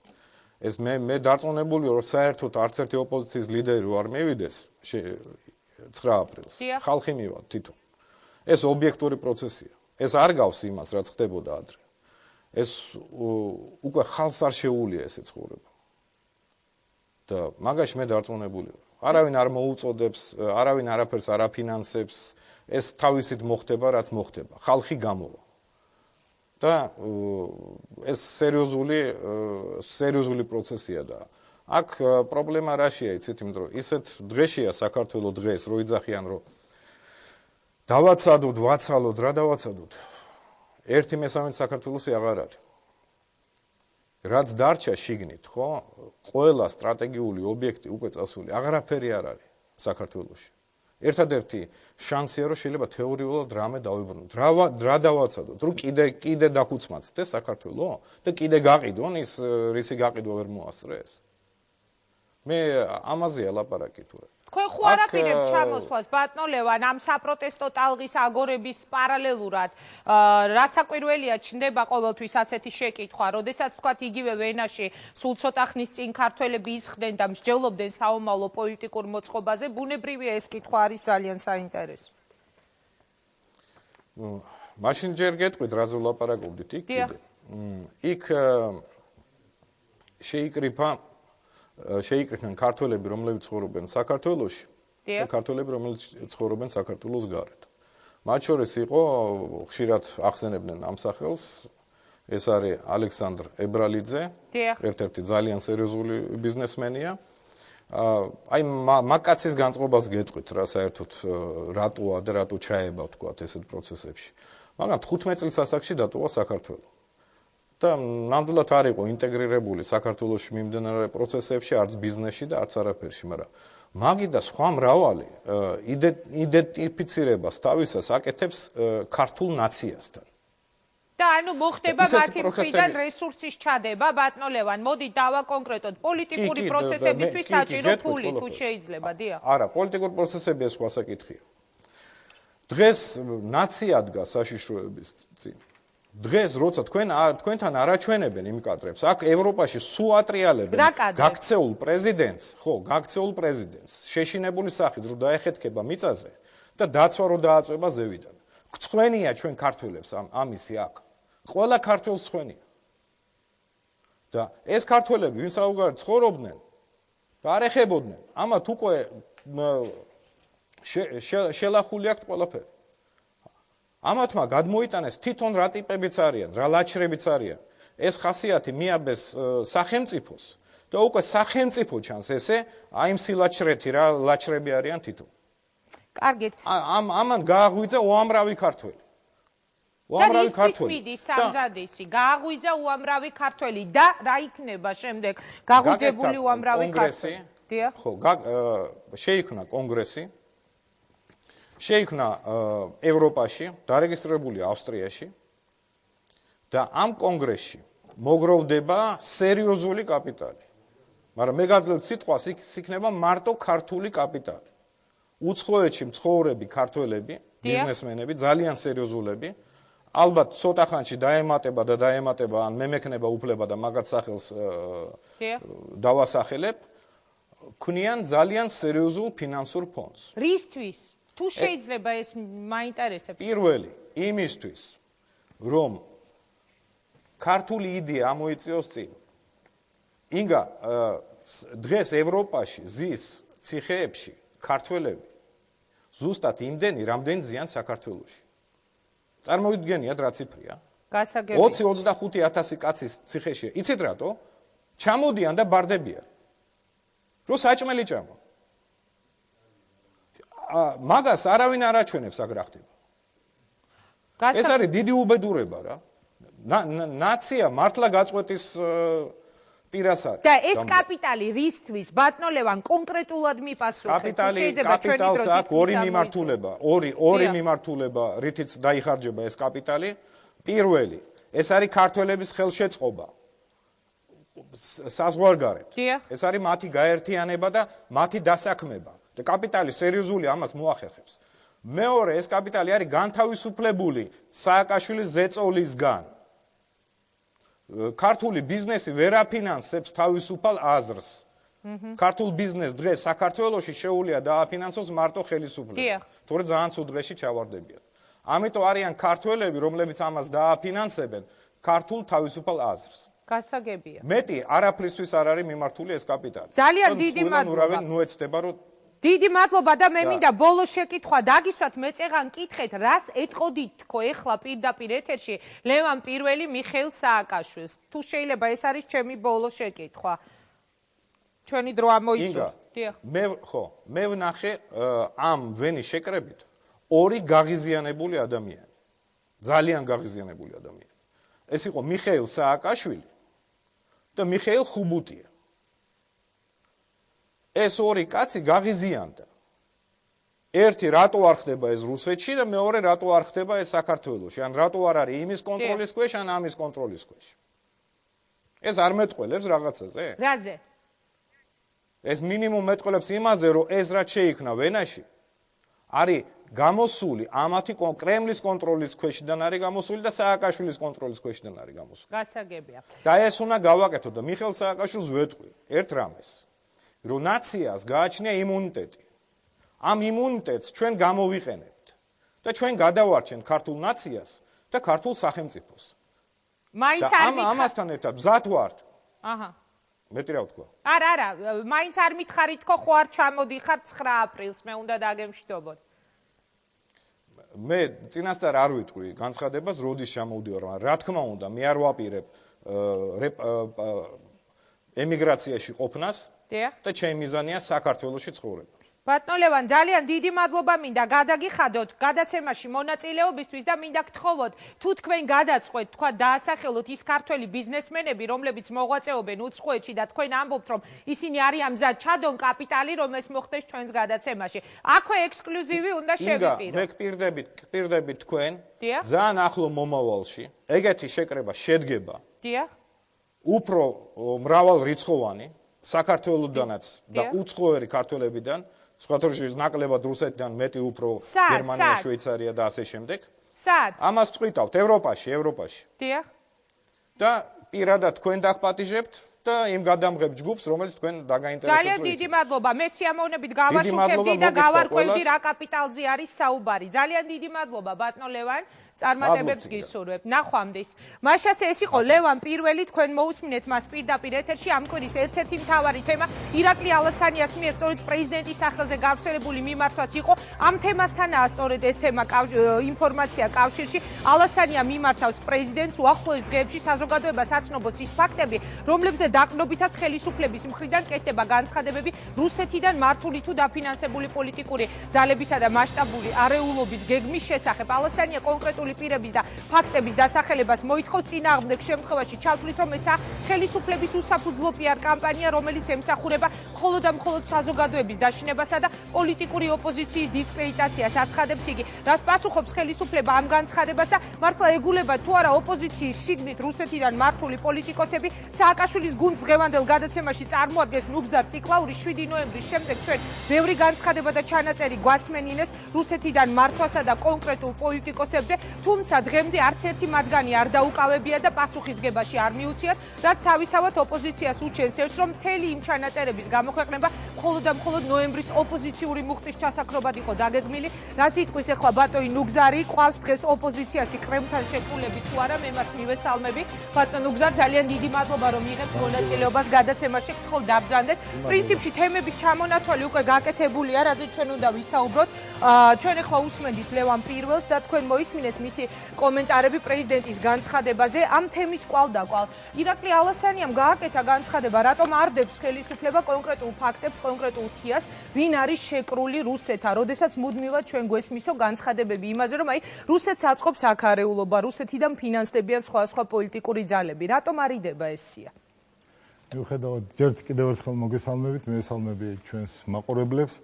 ეს მე დარწმუნებული რომ საერთოდ არც ერთი ოპოზიციის ლიდერი არ მივიდეს 9 აპრილს. ხალხი მივა თვითონ. ეს ობიექტური პროცესია. ეს არ გავს იმას რაც ხდებოდა ადრე. ეს უკვე ხალხს არ შეუულია ესე ცხოვრება. და მაგაში მე დარწმუნებული ვარ. არავინ არ მოუწოდებს, არავინ არაფერს არ აფინანსებს, ეს თავისით მოხდება, რაც მოხდება. ხალხი გამოვა. და ეს სერიოზული პროცესია და აქ პრობლემა რაშია, იცით, იმიტომ რომ ისეთ დღეშია საქართველოს დღეს, რო იძახიან, რომ დავაცადოთ, ვაცალოთ, რა დავაცადოთ. 1/3 საქართველოსი აღარ არის. რაც დარჩა შიგნით, ხო? ყველა სტრატეგიული ობიექტი უკვე წასული, აღარაფერი არ არის საქართველოში. ერთადერთი შანსია, რომ შეიძლება თეორიულად რამე დავიბრუნოთ. რა დავაცადოთ, რომ კიდე დაგუცმაცდე საქართველო და კიდე გაყიდონ ის რისი გაყიდვა ვერ მოასწრეს. მე ამაზეა ლაპარაკი თურმე.
თქვენ ხო არაპირებთ ჩამოსვლას ბატონო ლევან ამ საპროტესტო ტალღის აგორების პარალელურად რასაკვირველია ჩნდება ყოველთვის ასეთი შეკითხვა, როდესაც თქვათ იგივე ვენაში სულ ცოტა ხნის წინ ქართველები ისხდნენ და მსჯელობდნენ საომავლო პოლიტიკურ მოწყობაზე, ბუნებრივია ეს კითხვა არის ძალიან საინტერესო.
მაშინ ჯერ გეტყვით რაზე ვლაპარაკობდით იქ კიდე. იქ შეიკრიფნენ ქართველები, რომლებიც ცხოვრობენ საქართველოში და ქართველები, რომლებიც ცხოვრობენ საქართველოს გარეთ. მათ შორის იყო ხშირად ახსენებდნენ ამ სახელს, ეს არის ალექსანდრ ებრალიძე, ერთ-ერთი ძალიან სერიოზული ბიზნესმენია. აი მაკაცის განწყობას გეტყვით რა საერთოდ რატოა და რატო ჩაება თქვათ ესეთ პროცესებში. მაგრამ 15 წლის ასაკში დატოვა საქართველო. და ნამდვილად არ იყო ინტეგრირებული საქართველოში მიმდინარე პროცესებში, არც ბიზნესში და არც არაფერში, მაგრამ მაგი და სხვა მრავალი იდენტიფიცირებას თავისას აკეთებს ქართულ ნაციასთან.
და ანუ მოხდება მათი მხრიდან რესურსის ჩადება, ბატონო ლევან, მოდი დავაკონკრეტოთ, პოლიტიკური პროცესებისთვის საჭირო ფული თუ შეიძლება, დიახ.
არა, პოლიტიკური პროცესებია სხვა საკითხია. დღეს ნაცია დგას საშიშროების წინ. დღეს როცა თქვენთან არაჩვენებენ იმ კადრებს, აქ ევროპაში სულ ატრიალებენ გაქცეულ პრეზიდენტს, შეშინებული სახით რომ დაეხეთქება მიწაზე და დაცვა რომ დააწვება ზევიდან. გწვენია ჩვენ ქართველებს ამისი აქ. ყველა ქართველს ხვენია. და ეს ქართველები, ვინც საუბრად ცხოვრობდნენ და არ ეხებოდნენ, ამათ უკვე შელახული აქვს ყველაფერი. ამათმა გადმოიტანეს თვითონ რა ტიპებიც არიან, რა ლაჩრებიც არიან. ეს ხასიათი მიაბეს სახელმწიფოს და უკვე სახელმწიფო ჩანს ესე, აი იმ სილაჩრეთი რა ლაჩრები არიან თვითონ.
კარგით.
ამან გააღვიძა უამრავი ქართველი. უამრავი ქართველი.
მიდის სამზადისი, გააღვიძა უამრავი ქართველი და რა იქნება შემდეგ? გაღვიძებული უამრავი ქართველი. დიახ.
ხო, შეიქმნა კონგრესი. შეიქმნა ევროპაში, დარეგისტრირებული ავსტრიაში და ამ კონგრესში მოგროვდება სერიოზული კაპიტალი. მაგრამ მე გაძლევთ სიტყვას, იქნება მარტო ქართული კაპიტალი. უცხოეთში მცხოვრები ქართველები, ბიზნესმენები, ძალიან სერიოზულები, ალბათ ცოტა ხანში დაემატება ან მე მექნება უფლება და მაგათ სახელს დავასახელებ, ქმნიან ძალიან სერიოზულ ფინანსურ ფონდს.
რისთვის? თუ შეიძლება ეს მაინტერესებს.
პირველი იმისთვის, რომ ქართული იდეა ამოიწიოს წინ. ინგა დღეს ევროპაში ზის ციხეებში ქართველები ზუსტად იმდენი, რამდენი ზიან საქართველოში. წარმოვიდგენიათ რა ციფრია?
გასაგებია.
20-25 000 კაცის ციხეში. იცით რატო? ჩამოდიან და ბარდებიან. რომ საჭმელი ჭამო. მაგას არავინ არ აჩვენებს აგ რა ხდება. ეს არის დიდი უბედურება რა. ნაცია მართლა გაწყვეტის პირას არის.
და ეს კაპიტალი რისთვის ბატონო ლევან კონკრეტულად მიპასუხეთ?
კაპიტალს აქვს ორი მიმართულება, რითიც დაიხარჯება ეს კაპიტალი. პირველი, ეს არის ქართველების ხელშეწყობა. საზღვარგარეთ. ეს არის მათი გაერთიანება და მათი დასაქმება. და კაპიტალი სერიოზული ამას მოახერხებს. მეორე, ეს კაპიტალი არის განთავისუფლებული სააკაშვილის ზეწოლისგან. ქართული ბიზნესი ვერ აფინანსებს თავისუფალ აზრს. ქართულ ბიზნესს დღეს საქართველოში შეუძლია დააფინანსოს მარტო ხელისუფლება. თორე ძალიან ცუდ დღეში ჩავარდებიან. ამიტომ არიან ქართველები, რომლებიც ამას დააფინანსებენ ქართულ თავისუფალ აზრს.
გასაგებია.
მეტი არაფრისთვის არ არის მიმართული ეს კაპიტალი.
ძალიან დიდი მადლობა.
ნუეცდება რომ
დიდი მადლობა და მე მინდა ბოლო შეკითხვა დაგისვათ, მეწეღან კითხეთ, რას ეთყოდით თქო ეხლა პირდაპირ ეთერში ლევან პირველი მიხეილ სააკაშვილს. თუ შეიძლება ეს არის ჩემი ბოლო შეკითხვა. ჩვენი დრო ამოიწურა.
მე ვნახე ამ ვენის შეკრებით ორი გაღიზიანებული ადამიანი. ძალიან გაღიზიანებული ადამიანი. ეს იყო მიხეილ სააკაშვილი და მიხეილ ხუბუტია. ეს ორი კაცი გაღიზიანდა. ერთი რატო არ ხდება ეს რუსეთში და მეორე რატო არ ხდება ეს საქართველოში? ან რატო არ არის იმის კონტროლის ქვეშ, ან ამის კონტროლის ქვეშ? ეს არ მეტყველებს რაღაცაზე?
რაზე?
ეს მინიმუმ მეტყველებს იმაზე, რომ ეს რაც შეიქმნა ვენაში, არის გამოსული ამათი კრემლის კონტროლის ქვეშიდან არის გამოსული და სააკაშვილის კონტროლის ქვეშიდან არის გამოსული.
გასაგებია.
და ეს უნდა გავაკეთოთ და მიხეილ სააკაშვილს ვეთქვი ერთ რამეს. რომ ნაციას გააჩნია იმუნიტეტი. ამ იმუნიტეტს ჩვენ გამოვიყენებთ და ჩვენ გადავარჩენთ ქართულ ნაციას და ქართულ სახელმწიფოს.
მაინც არ
ამასთან ერთად მზად ვართ.
აჰა.
მეტი რა ვთქვა?
არა, მაინც არ მითხარით ხო ხო არ ჩამოდიხარ 9 აპრილს, მე უნდა დაგემშვიდობოთ.
მე წინასწარ არ ვიტყვი განცხადებას, როდის ჩამოვდივარ, მაგრამ რა თქმა უნდა, მე არ ვაპირებ ემიგრაციაში ყოფნას. და ჩემი მიზანია საქართველოში ცხოვრება.
ბატონო ლევან, ძალიან დიდი მადლობა მინდა გადაგიხადოთ გადაცემაში მონაწილეობისთვის და მინდა გთხოვოთ, თუ თქვენ გადაწყვეტთ, თქვა დაასახელოთ ის ქართველი ბიზნესმენები, რომლებიც მოღვაწეობენ უცხოეთში და თქვენ ამბობთ, რომ ისინი არიან მზად ჩადონ კაპიტალი, რომ ეს მოხდეს ჩვენს გადაცემაში. აქვე ექსკლუზივი უნდა შევიპირო.
მე გპირდებით თქვენ ძალიან ახლო მომავალში ეგეთი შეკრება შედგება.
დიახ.
უფრო მრავალრიცხოვანი საქართველოდანაც და უცხოური ქართველებიდან, სხვათა შორის ნაკლებად რუსეთიდან, მეტი უფრო გერმანია, შვეიცარია და ასე შემდეგ.
სად?
ამას წვითავთ ევროპაში.
დიახ.
და პირადად თქვენ დაგპატიჟებთ და იმ გადამღებ ჯგუფს, რომელიც თქვენ დაგაინტერესებთ.
ძალიან დიდი მადლობა. მე სიამოვნებით გავაშუქებდი და გავარკვევდი რა კაპიტალზე არის საუბარი. ძალიან დიდი მადლობა ბატონო ლევან. წარმატებებს გისურვებ. ნახვამდის. მაშასე ეს იყო ლევან პირველი, თქვენ მოусმინეთ მას პირდაპირ ეთერში. ამ კვირის ერთ-ერთი მთავარი თემა ირაკლი ალასანიას მიერ სწორედ პრეზიდენტის სახელზე გავრცელებული მიმართვაც იყო. ამ თემასთანაა სწორედ ეს თემა ინფორმაცია კავშირში. ალასანია მიმართავს პრეზიდენტს უახლოეს დღეებში საზოგადოებას აცნობს ის ფაქტები, რომლებზეც დაყრდნობითაც ხელისუფლების მხრიდან კეთდება განცხადებები რუსეთიდან მართული თუ დაფინანსებული პოლიტიკური ძალებისა და მასშტაბური არეულობის გეგმის შესახებ. ალასანია კონკრეტულ პირების და ფაქტების დასახელებას მოითხოვს წინააღმდეგ შემთხვევაში ჩავთვლით რომ ესა ხელისუფლების უსაფუძვლო PR კამპანია რომელიც ემსახურება მხოლოდ და მხოლოდ საზოგადოების დაშინებასა და პოლიტიკური ოპოზიციის დისკრედიტაციას აცხადებს იგი რას პასუხობს ხელისუფლება ამ განცხადებას და მართლა ეგულება თუ არა ოპოზიციის შიგნით რუსეთიდან მართული პოლიტიკოსები სააკაშვილის გუნდს დღევანდელ გადაცემაში წარმოადგენს ნუგზარ ციკლაური 7 ნოემბრის შემდეგ ჩვენ ბევრი განცხადება და ჩანაწერი გვასმენინეს რუსეთიდან მართვასა და კონკრეტულ პოლიტიკოსებზე თუმცა დღემდე არც ერთი მათგანი არ დაუკავებია და პასუხისგებაში არ მიუციათ, რაც თავისთავად ოპოზიციას უჩენს ერს, რომ მთელი იმ ჩანაწერების გამოქვეყნება მხოლოდ და მხოლოდ ნოემბრის ოპოზიციური მუხტის ჩასაქრობად იყო დაგეგმილი. რა სიტყვის ახლა ბატონი ნუგზარი ყავს დღეს ოპოზიციაში კრემლთან შეკრულებით თუ არა, მე მას მივესალმები. ბატონ ნუგზარ, ძალიან დიდი მადლობა რომ იღებთ მონაწილეობას გადაცემაში, გთხოვ დაბრძანდეთ. პრინციპში თემების ჩამონათვალი უკვე გაკეთებულია, რაზეც ჩვენ უნდა ვისაუბროთ. ჩვენ ახლა უსმენთ ლევან პირველს და თქვენ მოისმინეთ მისი კომენტარები პრეზიდენტის განცხადებაზე ამ თემის კვალდაკვალ. ირაკლი ალასანიამ გააკეთა განცხადება, რატომ არ დებს ხელისუფლება კონკრეტულ ფაქტებს, კონკრეტულ სიას, ვინ არის შეკრული რუსეთთან, როდესაც მუდმივად ჩვენ გვესმისო განცხადებები იმაზე, რომ აი რუსეთს აწყობს აქარეულობა, რუსეთიდან ფინანსდებიან სხვა პოლიტიკური ძალები. რატომ არიდება ეს სია?
მიუხედავად ჯერთ კიდევ ერთხელ მოგესალმებით, მივესალმები ჩვენს მაყურებლებს.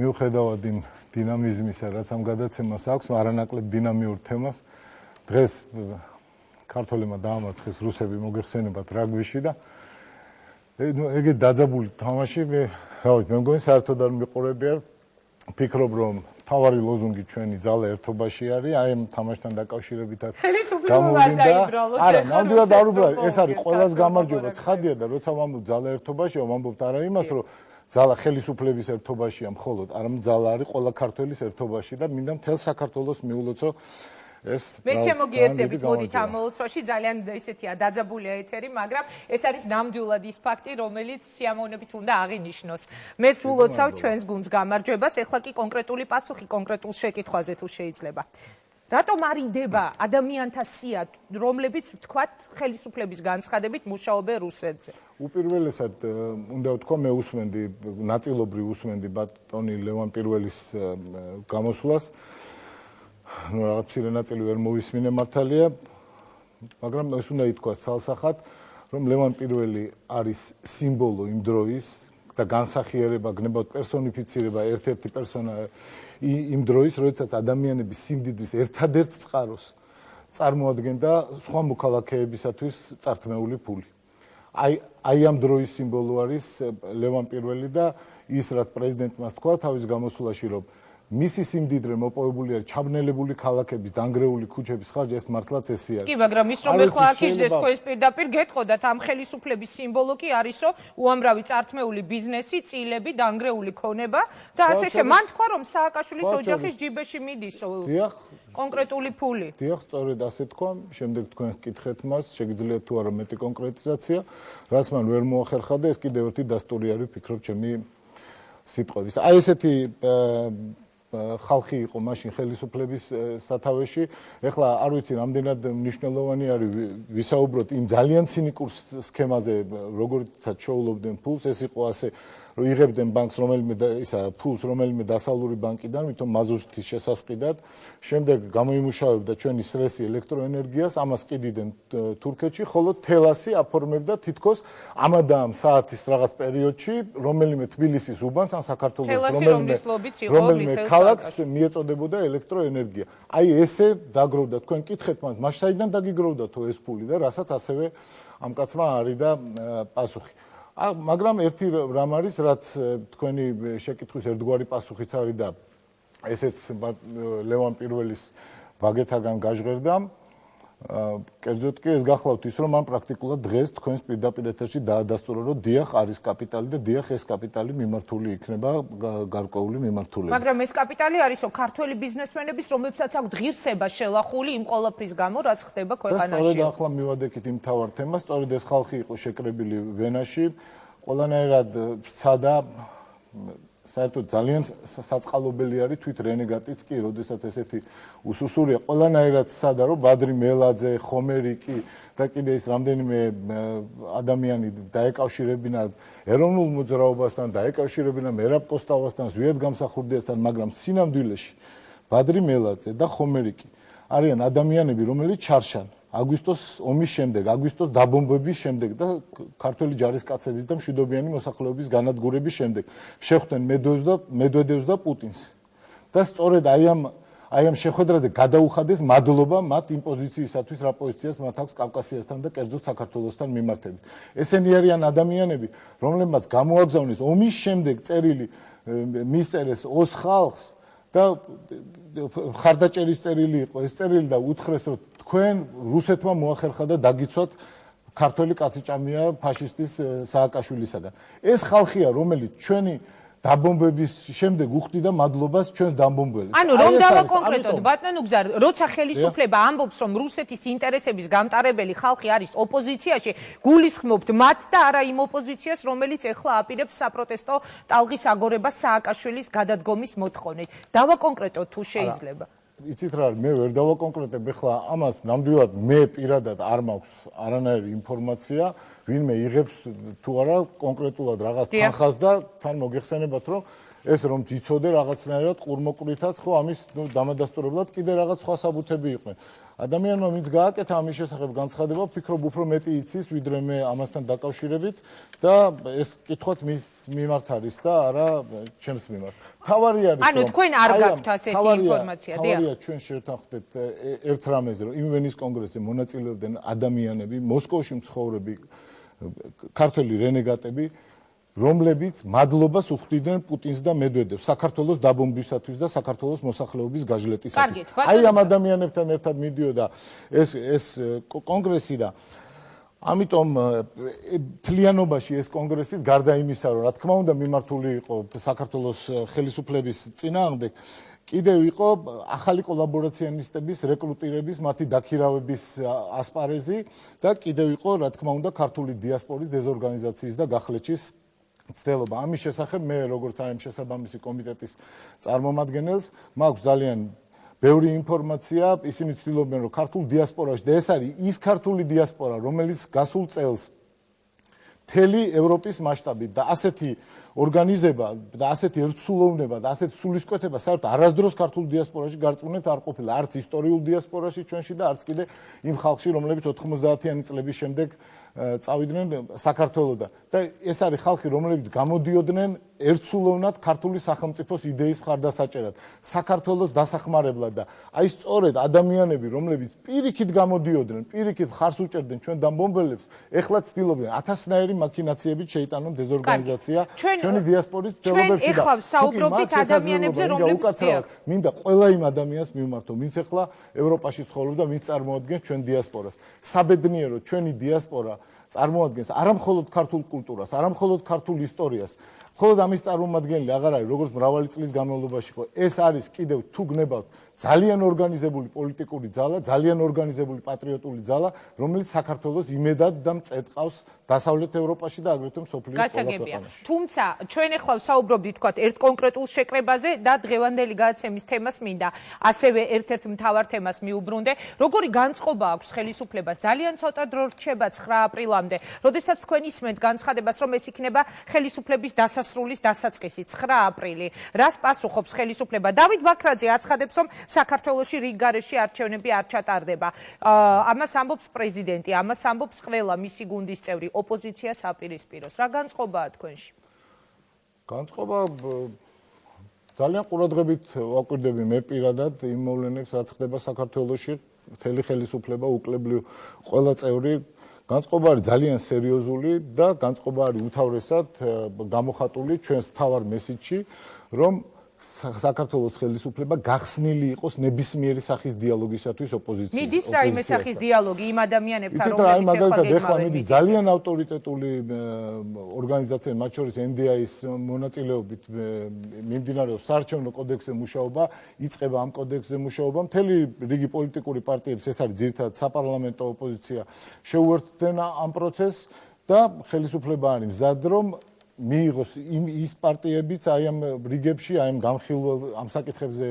მიუხედავად იმ დინამიზმისა, რაც ამ გადაცემას აქვს, არანაკლებ დინამიურ თემას, დღეს ქართველებმა დაამარცხეს რუსები მოგეხსენებათ რაგვიში და ეგეთ დაძაბული თამაში მე მგონი საერთოდ არ მიყურებია. ფიქრობ რომ თავარი ლოზუნგი ჩვენი ძალა ერთობაში არის, აი ამ თამაშთან დაკავშირებითაც
გამოვიდა.
არა, ნამდვილად არ უბრალოდ ეს არის ყველას გამარჯვება ცხადია და როცა ვამბობ ძალა ერთობაშია, ვამბობთ არა იმას, რომ ძალა ხელისუფლების ერთობაშია მხოლოდ, არამედ ძალა არის ყველა ქართველის ერთობაში და მინდა მთელ საქართველოს მიულოცო ეს.
მე შემოგიერთებით მოდით ამ მოლოცვაში, ძალიან ესეთია დაძაბულია ეთერი, მაგრამ ეს არის ნამდვილად ის ფაქტი, რომელიც სიამოვნებით უნდა აღინიშნოს. მეც ულოცავ ჩვენს გუნდს გამარჯვებას, ეხლა კი კონკრეტული პასუხი კონკრეტულ შეკითხვაზე თუ შეიძლება. რატომ არიდება ადამიანთა სია, რომლებიც ვთქვათ ხელისუფლების განცხადებით მუშაობენ რუსეთზე?
უპირველესად უნდა ვთქვა, მე უსმენდი, ნაწილობრივ უსმენდი ბატონი ლევან პირველის გამოსვლას. ну რაღაც მცირე ნაწილი ვერ მოვისმინე მართალია, მაგრამ ეს უნდა ითქვას ცალსახად, რომ ლევან პირველი არის სიმბოლო იმ დროის და განსახიერება, გნებავთ პერსონიფიცირება ერთ-ერთი პერსონა იმ დროის, როდესაც ადამიანების სიმდიდრის ერთადერთ წყაროს წარმოადგენდა სხვა მოქალაქეებისათვის წართმეული ფული. აი ამ დროის სიმბოლო არის ლევან პირველი და ის რაც პრეზიდენტმა თქვა თავის გამოსვლაში, რომ მისი სიმდიდრე მოპოვებული არის ჩაბნელებული ქალაქების, დანგრეული ქუჩების ხარჯი, ეს მართლაც ესე არის.
კი, მაგრამ ის რომ ეხლა აქიჟდეს თქვენს პირდაპირ გეტყოდათ, ამ ხელისუფლების სიმბოლო კი არისო უამრავი წართმეული ბიზნესი, წილები, დანგრეული ქონება და ასე შემდეგ. მან თქვა რომ სააკაშვილის ოჯახის ჯიბეში მიდისო კონკრეტული ფული.
დიახ, სწორედ ასე თქვა. შემდეგ თქვენ გკითხეთ მას, შეგიძლიათ თუ არა მეტი კონკრეტიზაცია, რაც მან ვერ მოახერხა და ეს კიდევ ერთი დასტური არის, ვფიქრობ, ჩემი სიტყვების. აი ესეთი ხალხი იყო მაშინ ხელისუფლების სათავეში. ეხლა არ ვიცი რამდენად მნიშვნელოვანი არის ვისაუბროთ იმ ძალიან ცინიკურ სქემაზე, როგორიცაც შოულობდნენ ფულს, ეს იყო ასე, რომ იღებდნენ ბანკს ფულს რომელიმე დასავლური ბანკიდან, ვითომ მაზუთის შესასყიდად, შემდეგ გამოიმუშავებდა ჩვენი სრესი ელექტროენერგიას, ამას ყიდიდნენ თურქეთში, ხოლო თელასი აფორმებდა თითქოს ამადამ საათის რაღაც პერიოდში რომელიმე თბილისის უბანს ან საქართველოს რომელიმე ქალაქს მიეწოდებოდა ელექტროენერგია. აი ესე დაგროვდა, თქვენ კითხეთ მას საიდან დაგიგროვდა თუ ეს ფული და რასაც ასევე ამ კაცმა არის და პასუხი. მაგრამ ერთი რამ არის, რაც თქვენი შეკითხვის ერთგვარი პასუხიც არის და ესეც ლევან პირველის ვაგეთაგან გაჟღერდა. კერძოდ კი ეს გახლავთ ის, რომ მან პრაქტიკულად დღეს თქვენს პირდაპირ ეთერში დაადასტურა, რომ დიახ არის კაპიტალი და დიახ ეს კაპიტალი მიმართული იქნება გარკვეული მიმართულებით.
მაგრამ ეს კაპიტალი არისო ქართველი ბიზნესმენების, რომლებსაც აქვს ღირსება შელახული იმ ყველაფრის გამო, რაც ხდება ქვეყანაში.
სწორედ ახლა მივადექით იმ თავარ თემას, სწორედ ეს ხალხი იყო შეკრებილი ვენაში, ყველანაირად სცადა საერთოდ ძალიან საწყალობელი არის თვით რენეგატიც კი, როდესაც ესეთი უსუსურია, ყველანაირად სცადა, რომ ბადრი მელაძე, ხომერიკი და კიდე ის რამდენიმე ადამიანი დაეკავშირებინა ეროვნულ მოძრაობასთან, დაეკავშირებინა მერაბ კოსტავასთან, ზვიად გამსახურდიასთან, მაგრამ სინამდვილეში ბადრი მელაძე და ხომერიკი არიან ადამიანები, რომლებიც ჩარშან აგვისტოს ომის შემდეგ, აგვისტოს დაბომბების შემდეგ და ქართველი ჯარისკაცების და მშვიდობიანი მოსახლეობის განადგურების შემდეგ შეხვდნენ მედვედევს და პუტინს. და სწორედ აი ამ შეხვედრაზე გადაუხადეს მადლობა მათ იმ პოზიციისათვის, რა პოზიციას მათ აქვს კავკასიასთან და კერძოდ საქართველოსთან მიმართებით. ესენი არიან ადამიანები, რომლებმაც გამოაგზავნეს ომის შემდეგ წერილი მისწერეს ოს ხალხს და ხარდაჭერის წერილი იყო ეს წერილი და უთხრეს, რომ თქვენ რუსეთმა მოახერხა და დაგიცვათ ქართველი კაციჭამია ფაშისტის სააკაშვილისაგან. ეს ხალხია, რომელიც ჩვენი დაბომბების შემდეგ უხდიდა მადლობას ჩვენს დამბომბველებს.
ანუ რომ დავაკონკრეტოთ, ბატონო გზარ, როცა ხელისუფლება ამბობს, რომ რუსეთის ინტერესების გამტარებელი ხალხი არის ოპოზიციაში, გულისხმობთ მათ და არა იმ ოპოზიციას, რომელიც ეხლა აპირებს საპროტესტო ტალღის აგორებას სააკაშვილის გადადგომის მოთხოვნით. დავაკონკრეტოთ თუ შეიძლება.
იცით რა, მე ვერ დავაკონკრეტებ ახლა ამას, ნამდვილად მე პირადად არ მაქვს არანაირი ინფორმაცია, ვინმე იღებს თუ არა კონკრეტულად რაღაც თანხას და თან მოგეხსენებათ, რომ ეს რომ ძიცოდე რაღაცნაირად ყურმოყვრითაც, ხო, ამის დამადასტურებლად კიდე რაღაც სხვა საბუთები იყვნენ. ადამიანმა ვინც გააკეთა ამის შესახებ განცხადება, ვფიქრობ უფრო მეტი იცის, ვიდრე მე ამასთან დაკავშირებით და ეს კითხვაც მის მიმართ არის და არა ჩემს მიმართ. თავარი არის,
ანუ თქვენ არ გაქვთ ასეთი ინფორმაცია, დიახ.
თავარია ჩვენ შევთანხმდეთ ერთ რამეზე, რომ იმ ვენის კონგრესზე მონაწილეობდნენ ადამიანები, მოსკოვში მცხოვრები ქართველი რენეგატები, რომლებიც მადლობას უხდიდნენ პუტინს და მედვედევს საქართველოს დაბომბვისათვის და საქართველოს მოსახლეობის გაჟლეტისათვის. აი ამ ადამიანებთან ერთად მიდიოდა ეს კონგრესი და ამიტომ თლიანობაში ეს კონგრესიც გარდა იმისა, რომ რა თქმა უნდა მიმართული იყო საქართველოს ხელისუფლების წინააღმდეგ, კიდევ იყო ახალი კოლაბორაციონისტების რეკრუტირების, მათი დაქირავების ასპარეზი და კიდევ იყო რა თქმა უნდა ქართული დიასპორის დეზორგანიზაციის და გახლეჩის ცდილობა. ამის შესახებ მე როგორც აი ამ შესაბამისი კომიტეტის წარმომადგენელს მაქვს ძალიან ბევრი ინფორმაცია, ისინი ცდილობენ რომ ქართულ დიასპორაში და ეს არის ის ქართული დიასპორა, რომელიც გასულ წელს მთელი ევროპის მასშტაბით და ასეთი ორგანიზება და ასეთი ერთსულოვნება და ასეთი სულისკვეთება საერთოდ არასდროს ქართულ დიასპორაში გარწმუნებთ არ ყოფილა, არც ისტორიულ დიასპორაში ჩვენში და არც კიდე იმ ხალხში, რომლებიც 90-იანი წლების შემდეგ წავიდნენ საქართველოდან. და ეს არის ხალხი, რომლებიც გამოდიოდნენ ერთსულოვნად ქართული სახელმწიფოს იდეის მხარდასაჭერად, საქართველოს დასახმარებლად და აი სწორედ ადამიანები, რომლებიც პირიქით გამოდიოდნენ, პირიქით ხარს უჭერდნენ ჩვენ დამბომბველებს, ეხლა ცდილობენ ათასნაირი მაქინაციებით შეიტანონ დეზორგანიზაცია ჩვენი დიასპორის ცდილობებში და
ჩვენ საუბრობთ ადამიანებზე, რომლებიც
მინდა ყველა იმ ადამიანს მივმართო, ვინც ეხლა ევროპაში ცხოვრობს და ვინც წარმოადგენს ჩვენ დიასპორას. საბედნიეროდ ჩვენი დიასპორა წარმოადგენს არა მხოლოდ ქართულ კულტურას, არა მხოლოდ ქართულ ისტორიას, მხოლოდ ამის წარმომადგენელი აღარ არის, როგორც მრავალი წლის განმავლობაში ხო. ეს არის კიდევ თუ გნებავთ ძალიან ორგანიზებული პოლიტიკური ძალა, ძალიან ორგანიზებული პატრიოტული ძალა, რომელიც საქართველოს იმედად და მწეთყავს დასავლეთ ევროპაში და აგრეთვე მსოფლიოს ყველა ქვეყანაში.
თუმცა ჩვენ ახლა საუბრობთ თქვათ ერთ კონკრეტულ შეკრებაზე და დღევანდელი გადაცემის თემას მინდა ასევე ერთ-ერთ მთავარ თემას მიუბრუნდე. როგორი განწყობა აქვს ხელისუფლებას? ძალიან ცოტა დრო რჩება 9 აპრილამდე, როდესაც თქვენ ისმენთ განცხადებას, რომ ეს იქნება ხელისუფლების დასასრულის დასაწყისი 9 აპრილი. რას პასუხობს ხელისუფლება? დავით ბაქრაძე აცხადებს, რომ საქართველოში რიგგარეში არჩევნები არ ჩატარდება. ამას ამბობს პრეზიდენტი, ამას ამბობს ყველა მისი გუნდის წევრი, ოპოზიცია საპირისპიროს. რა განწყობაა თქვენში?
განწყობა ძალიან ყურადღებით ვაკვირდები მე პირადად იმ მოვლენებს, რაც ხდება საქართველოში, მთელი ხელისუფლება, უკლებლიო ყველა წევრი. განწყობა არის ძალიან სერიოზული და განწყობა არის უთავრესად გამოხატული ჩვენს მთავარ მესიჯში, რომ საქართველოს ხელისუფლება გახსნილი იყოს ნებისმიერი სახის დიალოგისათვის ოპოზიციის.
მიდის რაიმე სახის დიალოგი იმ ადამიანებთან,
რომლებიც ეხლა მიდის ძალიან ავტორიტეტული ორგანიზაციები, მათ შორის NDI-ის მონაწილეობით მიმდინარეობს საარჩევნო კოდექსზე მუშაობა, იწყება ამ კოდექსზე მუშაობა. მთელი რიგი პოლიტიკური პარტიებს, ეს არის ძირითადად საპარლამენტო ოპოზიცია, შეუერთდნენ ამ პროცესს და ხელისუფლება არის მზად, რომ მიიღოს ის პარტიებიც აი ამ რიგებში, აი ამ საკითხებზე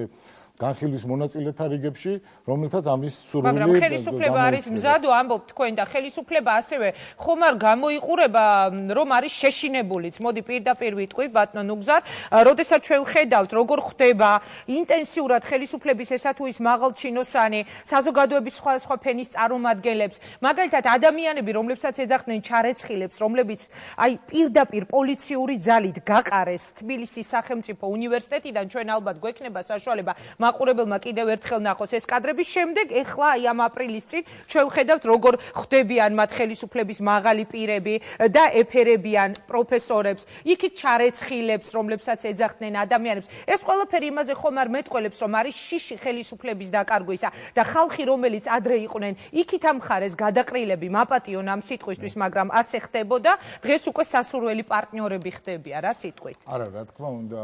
განხილვის მონაწილეთა რიგებში, რომელთაც ამის სურვილი.
მაგრამ ხელისუფლება არის მზად, ამბობთ თქვენ და ხელისუფლება ასევე ხომ არ გამოიყურება, რომ არის შეშინებულიც. მოდი პირდაპირ ვიტყვი ბატონ უგზარ, როდესაც ჩვენ ვხედავთ, როგორ ხდება ინტენსიურად ხელისუფლების ესა თუ ის მაღალჩინოსანი საზოგადოების სხვადასხვა ფენის წარმომადგენლებს, მაგალითად ადამიანები, რომლებსაც ეძახდნენ ჩარეცხილებს, რომლებიც აი პირდაპირ პოლიციური ძალით გაყარეს თბილისის სახელმწიფო უნივერსიტეტიდან, ჩვენ ალბათ გვექნება საშუალება მაყურებელმა კიდევ ერთხელ ნახოს ეს კადრები. შემდეგ ეხლა აი ამ აპრილის წინ შევხედავთ როგორ ხვდებიან მათ ხელისუფლების მაღალი პირები და ეფერებიან პროფესორებს, იქით ჩარეცხილებს, რომლებსაც ეძახდნენ ადამიანებს. ეს ყველაფერი იმაზე ხომ არ მეტყველებს, რომ არის შიში ხელისუფლების დაკარგვისა და ხალხი, რომელიც ადრე იყვნენ, იქით ამხარეს გადაყრილები, მაპატიონ ამ სიტყვისთვის, მაგრამ ასე ხდებოდა, დღეს უკვე სასურველი პარტნიორები ხდებიან, რა სიტყვით?
არა, რა თქმა უნდა,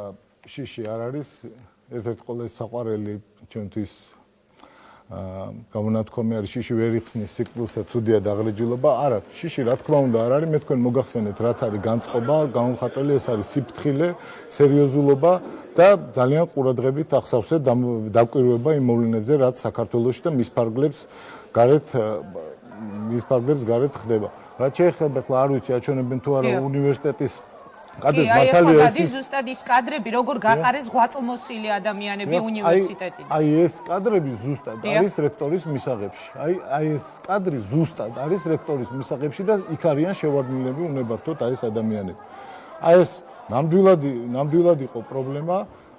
შიში არ არის ერთ-ერთი ყველაზე საყვარელი ჩვენთვის გამონათქვამი არის შიში ვერ იხსნის სიკვდილსა ცუდია დაღრეჯილობა. არა, შიში რა თქმა უნდა არ არის, მე თქვენ მოგახსენეთ რაც არის განწყობა, გამომხატველი ეს არის სიფრთხილე, სერიოზულობა და ძალიან ყურადღებით ახსავსეთ დაკვირვება იმ მოვლენებზე, რაც საქართველოში და მის ფარგლებს გარეთ ხდება. რაც შეეხება ახლა არ ვიცი აჩვენებენ თუ არა უნივერსიტეტის კადრებს მართალია ეს
ზუსტად ის კადრები როგორ გაყარეს ღვაწლმოსილი ადამიანები უნივერსიტეტიდან.
აი ეს კადრები ზუსტად არის რექტორის მისაღებში. აი ეს კადრი ზუსტად არის რექტორის მისაღებში და იქ არიან შევარდნილები უნებართოთ აი ეს ადამიანები. აი ეს ნამდვილად იყო პრობლემა,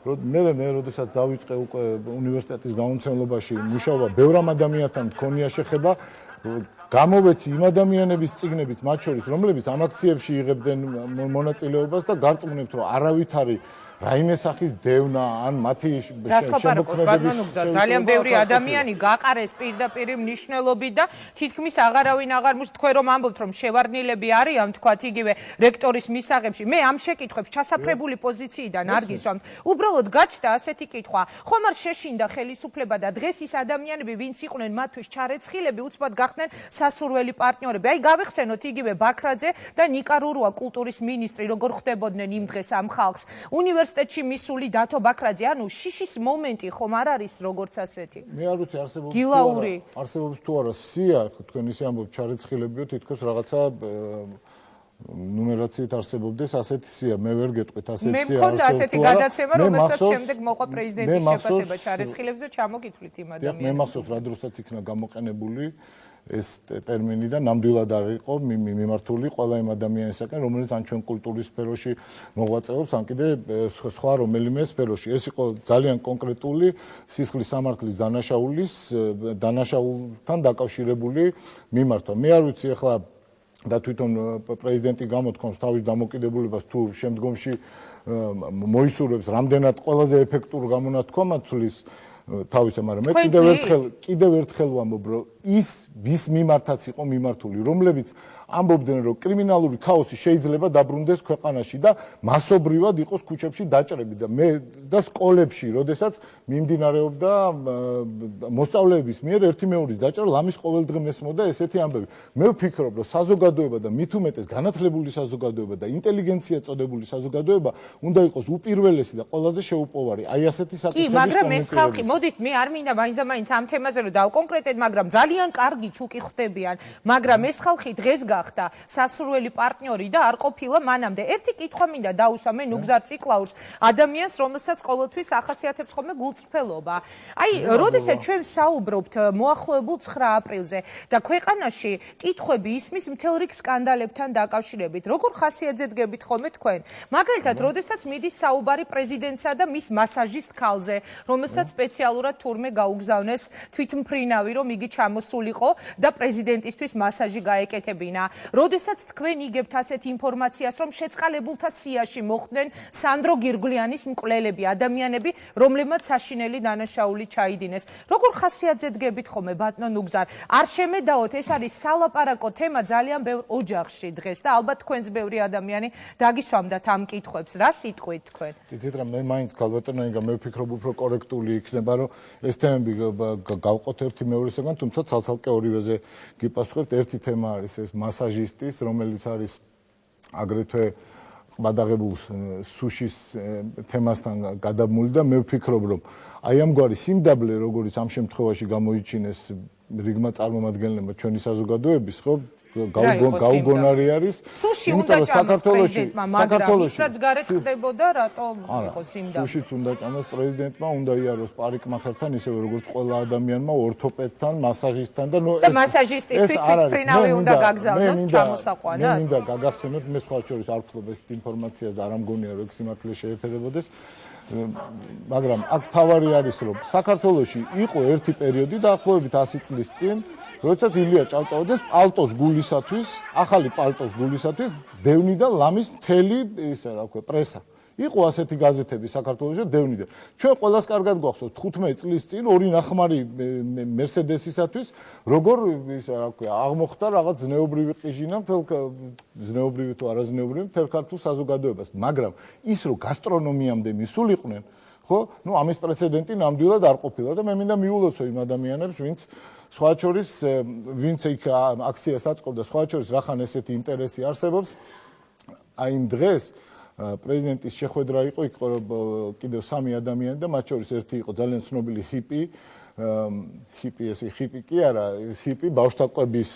მე როდესაც დავიწყე უკვე უნივერსიტეტის გამომცემლობაში მუშაობა, ბევრ ადამიანთან მქონია შეხება, გამოვეცი იმ ადამიანების წიგნებით, მათ შორის, რომლებიც ამ აქციებში იღებდნენ მონაწილეობას და გარწმუნებთ, რომ არავითარი რაიმე სახის დევნა ან მათი შემოქმედების
ძალიან ბევრი ადამიანი გაყარეს პირდაპირ მნიშვნელობით და თითქმის აღარავინ აღარ თქვენ რომ ამბობთ რომ შევარდნილები არიან თქვათ იგივე რექტორის მისაღებში მე ამ შეკითხვებს ჩასაფრებული პოზიციიდან არ გისვამთ უბრალოდ გაჩნდა ასეთი კითხვა ხომ არ შეშინდა ხელისუფლება და დღეს ის ადამიანები ვინც იყვნენ მათთვის ჩარეცხილები უცბად გახდნენ სასურველი პარტნიორები აი გავიხსენოთ იგივე ბაქრაძე და ნიკარურუა კულტურის მინისტრი როგორ ხდებოდნენ იმ დღეს ამ ხალხს უნივერსიტეტში მისული დათო ბაქრაძე, ანუ შიშის მომენტი ხომ არ არის როგორც ასეთი?
მე არ ვიცი არსებობს თუ არა სია, თქვენ ისე ამბობთ ჩარეცხილებიო, თითქოს რაღაცა ნუმერაციით არსებობდეს ასეთი სია, მე ვერ გეტყვით ასეთი სია.
მე მქონდა ასეთი გადაცემა, რომელსაც შემდეგ მოყვა პრეზიდენტის შეფასება ჩარეცხილებზე, ჩამოგითვლით იმ ადამიანებს.
მე მახსოვს რა დროსაც იქნა გამოყენებული ეს ტერმინი და ნამდვილად არ იყო მიმართული ყველა იმ ადამიანისაკენ, რომელიც ან ჩვენ კულტურის სფეროში მოღვაწეობს, ან კიდე სხვა რომელიმე სფეროში. ეს იყო ძალიან კონკრეტული სისხლის სამართლის დანაშაულთან დაკავშირებული მიმართვა. მე არ ვიცი ახლა და თვითონ პრეზიდენტი გამოთქვამს თავის დამოკიდებულებას თუ შემდგომში მოისურვებს რამდენად ყველაზე ეფექტურ გამონათქვამათვლის თავისა, მაგრამ მე კიდევ ერთხელ ვამბობ, რომ ის ვის მიმართაც იყო მიმართული, რომლებიც ამბობდნენ, რომ კრიმინალური ქაოსი შეიძლება დაბრუნდეს ქვეყანაში და მასობრივად იყოს ქუჩებში დაჭრები და სკოლებში, როდესაც მიმდინარეობდა მოსწავლეების მიერ ერთი მეორის დაჭრა, ლამის ყოველდღე მესმოდა ესეთი ამბები. მე ვფიქრობ, რომ საზოგადოება და მით უმეტეს განათლებული საზოგადოება და ინტელიგენცია წოდებული საზოგადოება უნდა იყოს უპირველესი და ყველაზე შეუპოვარი. აი ასეთი საკითხების
კი, მაგრამ ეს ხალხი, მოდით, მე არ მინდა მაინც და მაინც ამ თემაზე რომ დავკონკრეტეთ, მაგრამ ძალიან კარგი თუ კი ხდებიან, მაგრამ ეს ხალხი დღეს გახდა სასურველი პარტნიორი და არ ყოფილა მანამდე. ერთი კითხვა მინდა დაუსვა მე ნუგზარ ციკლაურს, ადამიანს, რომელსაც ყოველთვის ახასიათებს ხოლმე გულწრფელობა. აი, როდესაც ჩვენ საუბრობთ მოახლოებულ 9 აპრილზე და ქვეყანაში კითხვები ისმის მთელ რიგ სკანდალებთან დაკავშირებით, როგორ ხასიათზედგებით ხოლმე თქვენ? მაგალითად, როდესაც მიდის საუბარი პრეზიდენტსა და მის მასაჟისტ ქალზე, რომელსაც სპეციალურად თურმე გაუგზავნეს თვითმფრინავი, რომ იგი ჩამოსულიყო და პრეზიდენტისთვის მასაჟი გაეკეთებინა. როდესაც თქვენ იგებთ ასეთ ინფორმაციას, რომ შეწყალებულთა სიაში მოხვდნენ სანდრო გირგვლიანის მკვლელები, ადამიანები, რომლებმაც საშინელი დანაშაული ჩაიდინეს. როგორ ხასიათზედგებით ხოლმე ბატონო ნუგზარ? არ შემედაოთ, ეს არის სალაპარაკო თემა ძალიან ბევრ ოჯახში დღეს და ალბათ თქვენც ბევრი ადამიანი დაგისვამდათ ამ კითხვებს. რა სიტყვით თქვენ?
იცით რა, მე მაინც გალბატონოინგა მე ვფიქრობ უფრო კორექტული იქნება, რომ ეს თემები გავყოთ ერთი მეორისგან, თუმცა ცალ-ცალკე ორივეზე გიპასუხებთ. ერთი თემა არის ეს მასაჟისტის, რომელიც არის აგრეთვე ყბადაღებულ სუშის თემასთან გადაბმული და მე ვფიქრობ, რომ აი ამგვარი სიმდაბლე, როგორც ამ შემთხვევაში გამოიჩინეს რიგმა წარმომადგენლებმა ჩვენი საზოგადოების, ხო, გაუგონარი არის.
სუში უნდა ჭამოს პრეზიდენტმა, მაგრამ ის რაც გარეთ ხდებოდა, რატომ იყო სიმდაბლე?
სუშიც უნდა ჭამოს პრეზიდენტმა, უნდა იაროს პარიკმახერთან, ისევე როგორც ყველა ადამიანმა, ორთოპედთან, მასაჟისტთან და
და მასაჟისტისთვის თვითმფრინავი უნდა გაგზავნოს ჩამოსაყვანად.
მე მინდა გაგახსენოთ, მე სხვა შორის არ ვფლობ ეს ინფორმაციას და არ ამგონია, რომ ეს სიმართლე შეეფერებოდეს. მაგრამ აქ თავარი არის რომ საქართველოში იყო ერთი პერიოდი დაახლოებით 100 წლის წინ როდესაც ილია ჭავჭავაძეს პალტოს გულისათვის ახალი პალტოს გულისათვის დევნიდა ლამის მთელი ისე რა ვქვია პრესა იყო ასეთი გაზეთები საქართველოში დევნიდა ჩვენ ყველას კარგად გვახსოვს 15 წლის წინ ორი ნახმარი მერსედესისათვის როგორ ისე რა ვქვია აღმოხდა რაღაც ზნეობრივი ყიჟინა მთელ ზნეობრივი თუ არაზნეობრივი მთელ ქართულ საზოგადოებას მაგრამ ის რომ გასტრონომიამდე მისულიყვნენ ხო ნუ ამის პრეცედენტი ნამდვილად არ ყოფილა და მე მინდა მიულოცო იმ ადამიანებს ვინც სხვა შორის ვინც იქ აქციას აწყობდა სხვა შორის რახან ესეთი ინტერესი არსებობს აი იმ დღეს პრეზიდენტის შეხვედრა იყო იქ კიდევ 3 ადამიანი და მათ შორის ერთი იყო ძალიან ცნობილი ჰიპი ესე ჰიპი კი არა ეს ჰიპი ბავშვთა კვების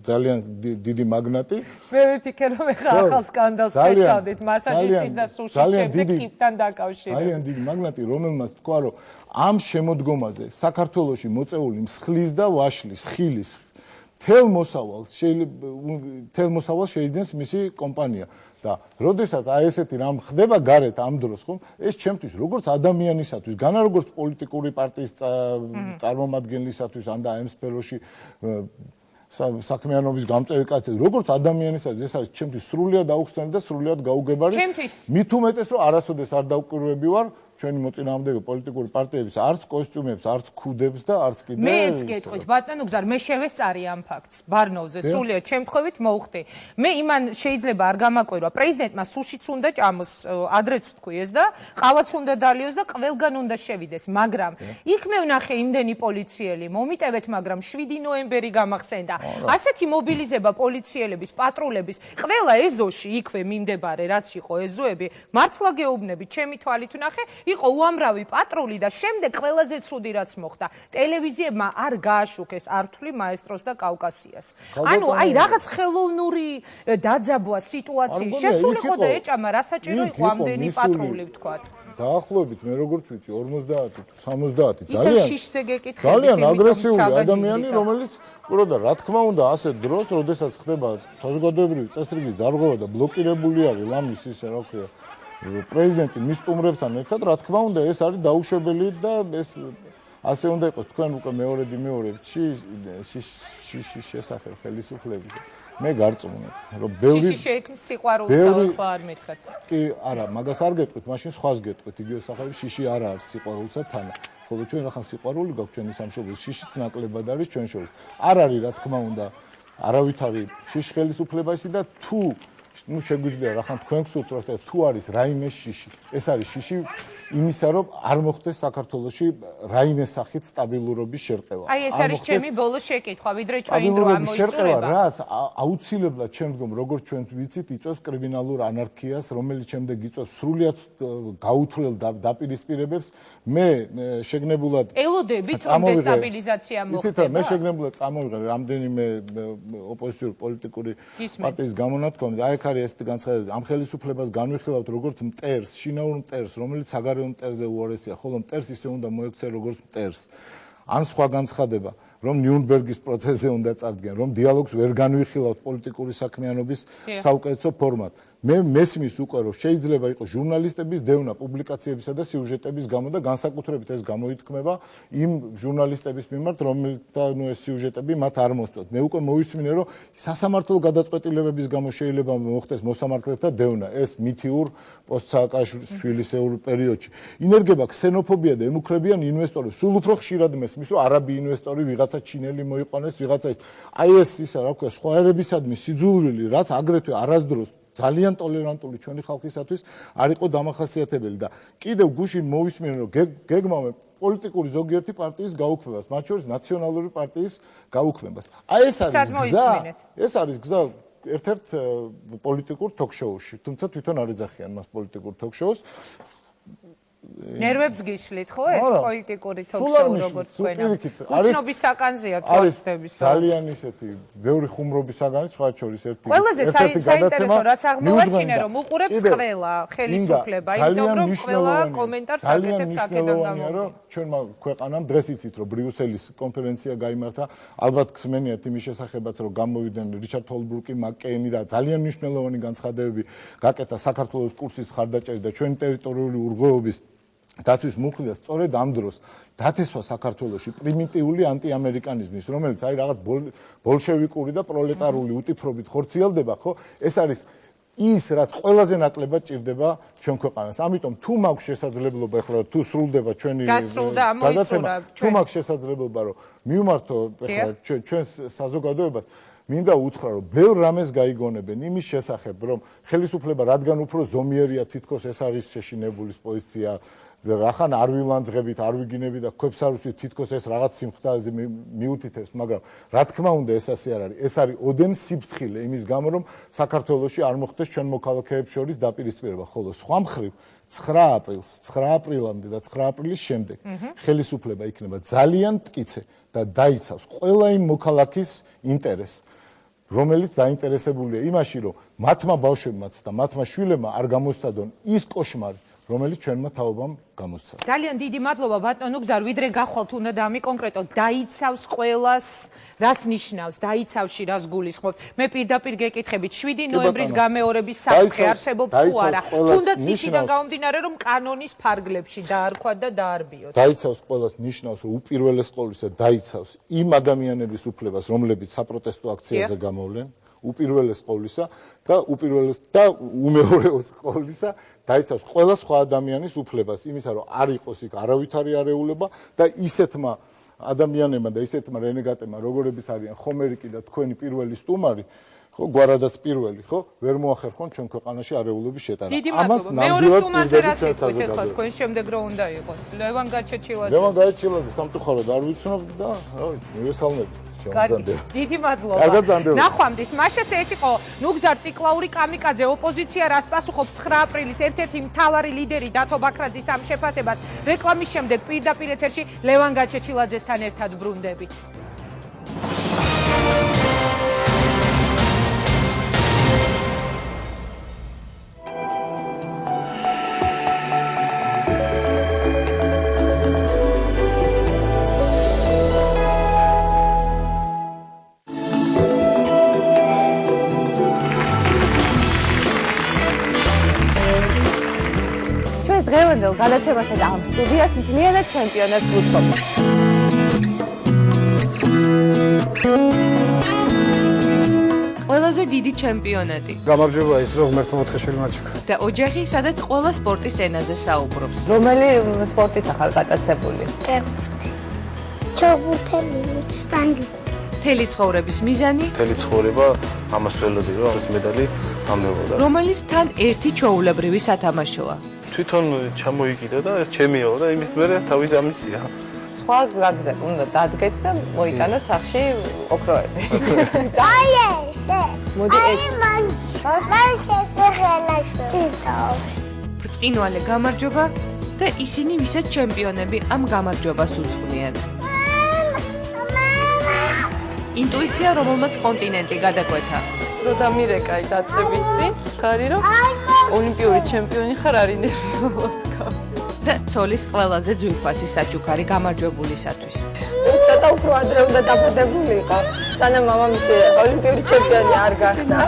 ძალიან დიდი მაგნატი
მე ვიფიქრე რომ ეხლა ახალ სკანდალს ხედავდით მასაჟისტის და სუშის შემდეგ ჰიპთან დაკავშირებით
ძალიან დიდი მაგნატი რომელმაც თქვა რომ ამ შემოდგომაზე საქართველოში მოწეული მსხლის და ვაშლის ხილის თელ მოსავალს შეიძინეს მისი კომპანია და როდესაც აი ესეთი რამ ხდება გარეთ ამ დროს ხომ ეს ჩემთვის როგორც ადამიანისათვის განა როგორც პოლიტიკური პარტიის წარმომადგენლისათვის ან და ამ სფეროში საქმიანობის გამწევი კაცი როგორც ადამიანისათვის ეს არის ჩემთვის სრულიად აუხსნელი და სრულიად გაუგებარი მით უმეტეს რომ არასოდეს არ დაუკვირვები ვარ ჩვენი მოწინააღმდეგე პოლიტიკური პარტიების არც კოსტიუმებს, არც ქუდებს და არც კიდე
მეც გეტყვით ბატონო გზარ მე შევესწარი ამ ფაქტს ბარნოვზე სულიად შემთხვევით მოვხდი მე იმან შეიძლება არ გამაკვირვა პრეზიდენტმა სუშიც უნდა ჭამოს ადრეც თქვი ეს და ყავაც უნდა დალიოს და ყველგან უნდა შევიდეს მაგრამ იქ მე ვნახე იმდენი პოლიციელი მომიტევეთ მაგრამ 7 ნოემბერი გამახსენდა ასეთი მობილიზება პოლიციელების პატრულების ყველა ეზოში იქვე მიმდებარე რაც იყო ეზოები მართლა გეუბნები ჩემი თვალით ვნახე იყო უამრავი პატრული და შემდეგ ყველაზე ცუდი რაც მოხდა ტელევიზიებმა არ გააშუქეს ართული მაესტროს და კავკასიას ანუ აი რაღაც ხელოვნური დაძაბვა სიტუაციის შესულიყო და ეჭამა რა საჭირო იყო ამდენი პატრული ვთქვათ
დაახლოებით მე როგორც ვიცი 50 თუ 70
ისე შიშზე გეკითხებით
ძალიან აგრესიული ადამიანი რომელიც ყუროდა რა თქმა უნდა ასე დროს როდესაც ხდება საზოგადოებრივი წესრიგის დარღვევა და ბლოკირებული არის ლამის ისე რა ვქია პრეზიდენტი მის სტუმრებთან ერთად რა თქმა უნდა ეს არის დაუშვებელი და ეს ასე უნდა იყოს თქვენ უკვე მეორედი შესახებ ხელისუფლების მე გარწმუნებთ რომ ბევრი
სიყვარულს არ მეთქათ
კი არა მაგას არ გეტყვით მაშინ სხვას გეტყვით იგივე სახელი შიში არა არის სიყვარულსა თან ხოლო ჩვენ რახან სიყვარული გაქვს ჩვენი სამშობლოს შიშიც ნაკლებად არის ჩვენ შორის არ არის რა თქმა უნდა არავითარი შიში ხელისუფლებაში და თუ ну შეგვიძლია რახან თქვენ გსურთ რომ თუ არის რაიმე შიში ეს არის შიში იმისა რომ არ მოხდეს საქართველოში რაიმე სახით სტაბილურობის შერყევა
აი ეს არის ჩემი ბოლო შეკითხვა ვიდრე ჩვენი დრო ამოიწურება
რაც აუცილებლად შემდგომ როგორც ჩვენ ვიცით იწვევს კრიმინალურ ანარქიას რომელიც შემდეგ იწვევს სრულიად გაუთვლელ დაპირისპირებებს მე შეგნებულად
ელოდებით რომ დესტაბილიზაცია მოხდება
იცით რა მე შეგნებულად წამოვიღე რამდენიმე ოპოზიციური პოლიტიკური პარტიის გამონათქვამი აი ხარი ეს განცხადება ამ ხელისუფლებას განვიხილავთ როგორც მტერს შინაურ მტერს რომელიც საგარეო მტერზე უარესია ხოლო მტერს ისე უნდა მოექცე როგორც მტერს ან სხვა განცხადება რომ ნიურნბერგის პროცესზე უნდა წარდგენ რომ დიალოგს ვერ განვიხილავთ პოლიტიკური საქმიანობის საუკეთესო ფორმად მე მესმის უკვე რომ შეიძლება იყოს ჟურნალისტების დევნა პუბლიკაციებისა და სიუჟეტების გამო და განსაკუთრებით ეს გამოითქმება იმ ჟურნალისტების მიმართ რომელთა ეს სიუჟეტები მათ არ მოსწონთ მე უკვე მოვისმინე რომ სასამართლო გადაწყვეტილებების გამო შეიძლება მოხდეს მოსამართლეთა დევნა ეს მითიურ პოსტსააკაშვილისეულ პერიოდში ინერგება ქსენოფობია და ემუქრებიან ინვესტორებს სულ უფრო ხშირად მესმის რომ არაბი ინვესტორი ვიღაცა ჩინელი მოიყვანეს ვიღაცა ის აი ეს ისა რა ქვია სხვა ერებისადმი სიძულვილი რაც აგრეთვე არასდროს ძალიან ტოლერანტული ჩვენი ხალხისათვის არ იყო დამახასიათებელი და კიდევ გუშინ მოვისმინე რომ გეგმავენ პოლიტიკური ზოგიერთი პარტიის გაუქმებას მათ შორის ნაციონალური პარტიის გაუქმებას აი ეს არის გზა ერთ-ერთ პოლიტიკურ თოქ-შოუში თუმცა თვითონ არ ეძახიან მას პოლიტიკურ თოქ-შოუს
ნერვებს გიშლით ხო ეს პოლიტიკური თოქ-შოუ როგორც თქვენ უცნობის საკანზეა თვალწების
ძალიან ისეთი ბევრი ხუმრობის საგანი სხვა შორის ერთი
ყველაზე საინტერესო რაც აღმოვაჩინე რომ უყურებს ყველა ხელისუფლება იმიტომ რომ ყველა კომენტარს აკეთებს აქედან გამომდინარე
ჩვენმა ქვეყანამ დღეს იცით რომ ბრიუსელის კონფერენცია გაიმართა ალბათ ხსმენიათ იმის შესახებაც რომ გამოვიდნენ რიჩარდ ჰოლბრუკი მაკეინი და ძალიან მნიშვნელოვანი განცხადებები გაკეთა საქართველოს კურსის ხარდაჭერის და ჩვენი ტერიტორიული ურღვეობის დაცვის მუხლი და სწორედ ამ დროს დათესვა საქართველოში პრიმიტიული ანტიამერიკანიზმის, რომელიც აი რაღაც ბოლშევიკური და პროლეტარული უტიფრობით ხორციელდება, ხო? ეს არის ის, რაც ყველაზე ნაკლებად ჭირდება ჩვენ ქვეყანას. ამიტომ თუ მაქვს შესაძლებლობა ახლა თუ სრულდება ჩვენი გადაცემა, თუ მაქვს შესაძლებლობა რომ მივმართო ახლა ჩვენს საზოგადოებას მინდა უთხრა რომ ბევრ რამეს გაიგონებენ იმის შესახებ რომ ხელისუფლება რადგან უფრო ზომიერია თითქოს ეს არის შეშინებულის პოზიცია რახან არ ვილანძღებით არ ვიგინებით და ქვებს არ ვუსვით თითქოს ეს რაღაც სიმხდაზე მიუთითებს მაგრამ რა თქმა უნდა ეს ასე არ არის ეს არის ოდენ სიფრთხილე იმის გამო რომ საქართველოში არ მოხდეს ჩვენ მოქალაქეებს შორის დაპირისპირება ხოლო სხვა მხრივ 9 აპრილს 9 აპრილამდე და 9 აპრილის შემდეგ ხელისუფლება იქნება ძალიან მტკიცე და დაიცავს ყველა იმ მოქალაქის ინტერესს რომელიც დაინტერესებულია იმაში რომ მათმა ბავშვებმაც და მათმა შვილებმა არ გამოსცადონ ის კოშმარი რომელიც ჩვენმა თაობამ გამოსცა.
ძალიან დიდი მადლობა ბატონო გზარ, ვიდრე გახვალთ უნდა დამიკონკრეტო, დაიცავს ყველას, რას ნიშნავს, დაიცავში რას გულისხმობთ. მე პირდაპირ გეკითხებით 7 ნოემბრის გამეორების საფრთხე არსებობს თუ არა. თუნდაც იქიდან გამომდინარე რომ კანონის ფარგლებში დაარქვა და დაარბიოთ.
დაიცავს ყველას ნიშნავს რომ უპირველეს ყოვლისა დაიცავს იმ ადამიანების უფლებას, რომლებიც საპროტესტო აქციაზე გამოვლენ. უპირველეს ყოვლისა და უმეორეოს ყოვლისა დაიცავს ყველა სხვა ადამიანის უფლებას იმისა რომ არ იყოს იქ არავითარი არეულობა და ისეთმა ადამიანებმა და ისეთმა რენეგატებმა როგორებიც არიან ხომერიკი და თქვენი პირველი სტუმარი ხო გვარადაც პირველი ხო ვერ მოახერხონ ჩვენ ქვეყანაში არეულობის შეტანა
ამას ნამდვილად ეხლა თქვენ შემდეგ რო უნდა იყოს ლევან გაჩეჩილაძე
სამწუხაროდ არ ვიცნობ და რა ვიცი მივესალმები
დიდი მადლობა. ნახვამდის, მაშაც ეს იყო ნუგზარ ციკლაური კამიკაძე ოპოზიცია რას პასუხობს 9 აპრილის ერთ-ერთი მთავარი ლიდერი დათო ბაქრაძის ამ შეფასებას. რეკლამის შემდეგ პირდაპირ ეთერში ლევან გაჩეჩილაძესთან ერთად ბრუნდებით. დღევანდელ გადაცემასა და ამ სტუდიას მთლიანად ჩემპიონატს ვუთხოვთ. ყველაზე დიდი ჩემპიონატი.
გამარჯობა ის რომ ღმერთო მოთხეშვილი მაჩქ.
და ოჯახი, სადაც ყველა სპორტის ენაზე საუბრობს.
რომელი სპორტით ახალ გატაცებული?
ფეხბურთი. ჩოგურთელი, შტანგისტი.
მთელი ცხოვრების მიზანი?
მთელი ცხოვრება ამას ველოდი რომ ეს медаლი ამდებოდა.
რომელიც თან ერთი ჩვეულებრივი სათამაშოა.
თვითონ ჩამოიკიდა და ეს ჩემიაო და იმის მერე თავის ამისია.
სხვა გაგზე უნდა დადგეთ და მოიტანოთ სახში ოქროები.
აი ესე.
მოდი ეს.
მან შესახელაშტო.
ბრწყინვალე გამარჯობა და ისინი ვისაც ჩემპიონები ამ გამარჯვებას უძღვნიან. ინტუიცია რომელმაც კონტინენტი გადაკვეთა.
რო დამირეკა დაწების წინ, ხარი რომ ოლიმპიური ჩემპიონი ხარ არინერვიულად.
და ცოლის ყველაზე ძვირფასი საჩუქარი გამარჯვებულისათვის.
ცოტა უფრო ადრე უნდა დაბადებულიყო, სანამ მამამისი ოლიმპიური ჩემპიონი არ გახდა.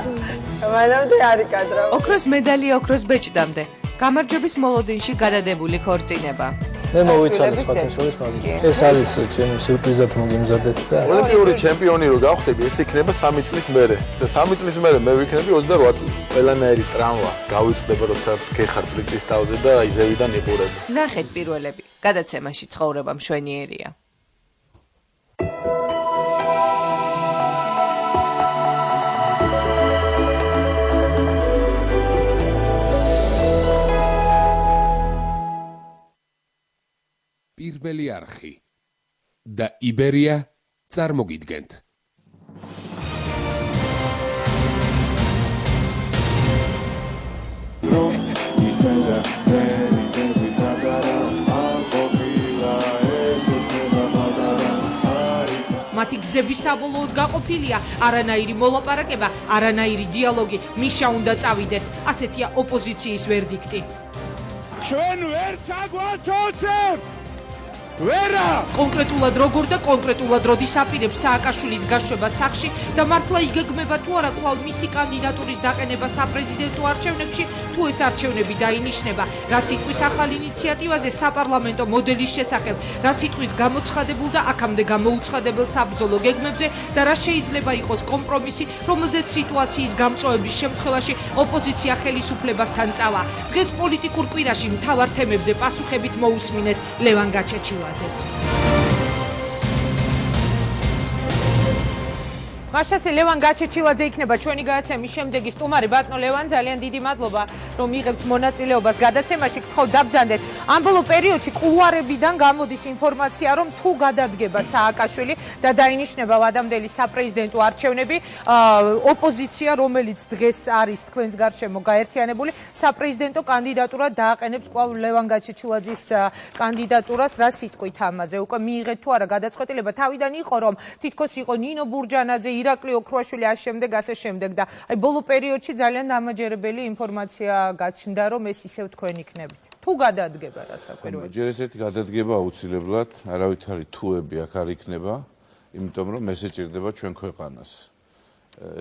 მანამდე არ იკადრა.
ოქროს медаლი ოქროს ბეჭდამდე. გამარჯვების მოლოდინში გადადებული ქორწინება.
მე მოვიცვალე სხვათა შორის მაგით. ეს არის ჩემი სიურპრიზად მოგიმზადეთ და
ოლიმპიური ჩემპიონი რო გავხდები, ეს იქნება 3 წლის მერე. და 3 წლის მერე მე ვიქნები 28 წლის. ყველანაირი ტრავმა გავიწყდება, როცა გეხარ პლიტის თავზე და იზევიდან იყურებ.
ნახეთ პირველები. გადაცემაში ცხოვრება მშვენიერია.
პირველი არხი და იბერია წარმოგიდგენთ.
რომ ისედა ფერიზები დაგარა
მათი გზები საბოლოოდ გაყოფილია, არანაირი მოლაპარაკება, არანაირი დიალოგი, მიშა უნდა წავიდეს. ასეთია ოპოზიციის ვერდიქტი.
ჩვენ ვერ ჩაგვაჩოჩებთ! ვერა!
კონკრეტულად როგორ და კონკრეტულად როდის აპირებს სააკაშვილის გაშვება სახლში და მართლა იგეგმება თუ არა კვლავ მისი კანდიდატურის დაყენება საპრეზიდენტო არჩევნებში, თუ ეს არჩევნები დაინიშნება, რა სიტყვის ახალ ინიციატივაზე საპარლამენტო მოდელის შესახებ, რა სიტყვის გამოცხადებულ და აქამდე გამოუცხადებელ საბრძოლო გეგმებზე და რა შეიძლება იყოს კომპრომისი, რომელზეც სიტუაციის გამწვავების შემთხვევაში ოპოზიცია ხელისუფლებასთან წავა. დღეს პოლიტიკურ კვირაში მთავარ თემებზე პასუხებით მოусმინეთ ლევან გაჩეჩილაძეს. მაშასე ლევან გაჩეჩილაძე იქნება ჩვენი გადაცემის შემდეგი სტუმარი. ბატონო ლევან, ძალიან დიდი მადლობა რომ იღებთ მონაწილეობას გადაცემაში. გთხოვთ დაბრძანდეთ. ამ ბოლო პერიოდში კულუარებიდან გამოდის ინფორმაცია, რომ თუ გადადგება სააკაშვილი და დაინიშნება ვადამდელი საპრეზიდენტო არჩევნები, ოპოზიცია, რომელიც დღეს არის თქვენს გარშემო გაერთიანებული, საპრეზიდენტო კანდიდატურად დააყენებს კვლავ ლევან გაჩეჩილაძის კანდიდატურას. რა სიტყვით ამაზე? უკვე მიიღეთ თუ არა გადაწყვეტილება? თავიდან იყო რომ თითქოს იყო ნინო ბურჯანაძე, ირაკლი ოქრუაშვილი ასე შემდეგ ასე შემდეგ და აი ბოლო პერიოდში ძალიან დამაჯერებელი ინფორმაცია გაჩნდა რომ ეს ისევ თქვენ იქნებით. თუ გადადგება რასაკვირველია?
ჯერ ესეთი გადადგება აუცილებლად, არავითარი თუები აქ არ იქნება, იმიტომ რომ ეს ეჭირდება ჩვენ ქვეყანას.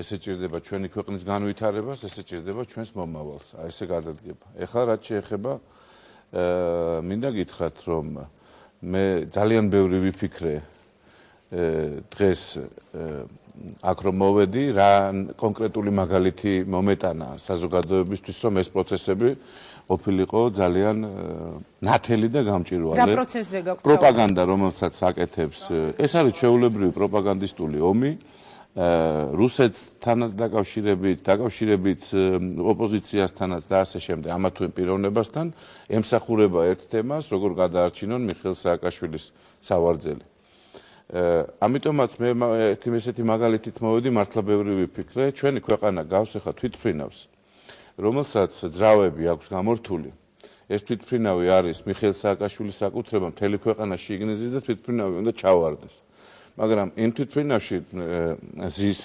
ეს ეჭირდება ჩვენი ქვეყნის განვითარებას, ეს ეჭირდება ჩვენს მომავალს. აი ესე გადადგება. ეხლა რაც შეეხება მინდა გითხრათ რომ მე ძალიან ბევრი ვიფიქრე დღეს აქ რომ მოვედი, რა კონკრეტული მაგალითი მომეტანა საზოგადოებისთვის, რომ ეს პროცესები ყოფილიყო ძალიან ნათელი და გამჭვირვალე.
რა პროცესზე გაგვწევთ?
პროპაგანდა, რომელსაც აკეთებს, ეს არის ჩვეულებრივი პროპაგანდისტული ომი, რუსეთთანაც დაკავშირებით ოპოზიციასთანაც და ასე შემდეგ, ამა თუ იმ პიროვნებასთან ემსახურება ერთ თემას, როგორ გადაარჩინონ მიხეილ სააკაშვილის სავარძელი. ამიტომაც მე ესეთი მაგალითით მოვედი, მართლა ბევრი ვიფიქრე, ჩვენი ქვეყანა გავს ახლა თვითმფრინავს, რომელსაც ძრავები აქვს გამორთული. ეს თვითმფრინავი არის მიხეილ სააკაშვილის საკუთრება, მთელი ქვეყანა შეიგნიზეს და თვითმფრინავი უნდა ჩავარდეს. მაგრამ იმ თვითმფრინავში ზის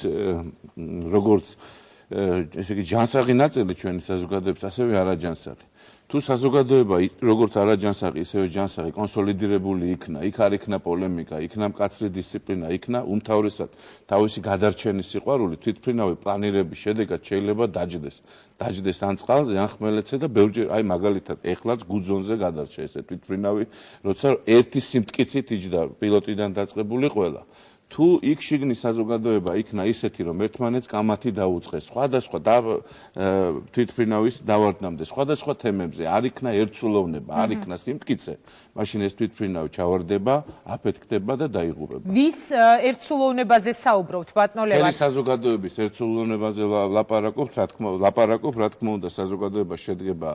როგორც ესე იგი ჯანსაღი ნაწილი ჩვენი საზოგადოების, ასევე არაჯანსაღი. თუ საზოგადოება როგორც არაჯანსაღი, ისევე ჯანსაღი კონსოლიდირებული იქნა, იქ არ იქნა პოლემიკა, იქნა მკაცრი დისციპლინა, იქნა უმთავრესად თავისი გადარჩენის სიყვარული, თვითმფრინავი პლანირების შედეგად შეიძლება დაჯდეს. დაჯდეს ან წყალზე, ან ხმელეთზე და ბევრჯერ, აი მაგალითად, ეხლაც გუძონზე გადარჩა ესე თვითმფრინავი, როცა ერთი სიმტკიცით იჯდა პილოტიდან დაწყებული ყველა. თუ იქ შიგნით საზოგადოება იქნა ისეთი, რომ ერთმანეთს კამათი დაუწყეს, სხვადასხვა თვითმფრინავის დავარდნამდე, სხვადასხვა თემებზე არ იქნა ერთსულოვნება, არ იქნა სიმტკიცე, მაშინ ეს თვითმფრინავი ჩავარდება, აფეთქდება და დაიღუპება.
ვის ერთსულოვნებაზე საუბრობთ, ბატონო ლევან?
მთელი საზოგადოების ერთსულოვნებაზე ლაპარაკობ, რა თქმა უნდა, საზოგადოება შედგება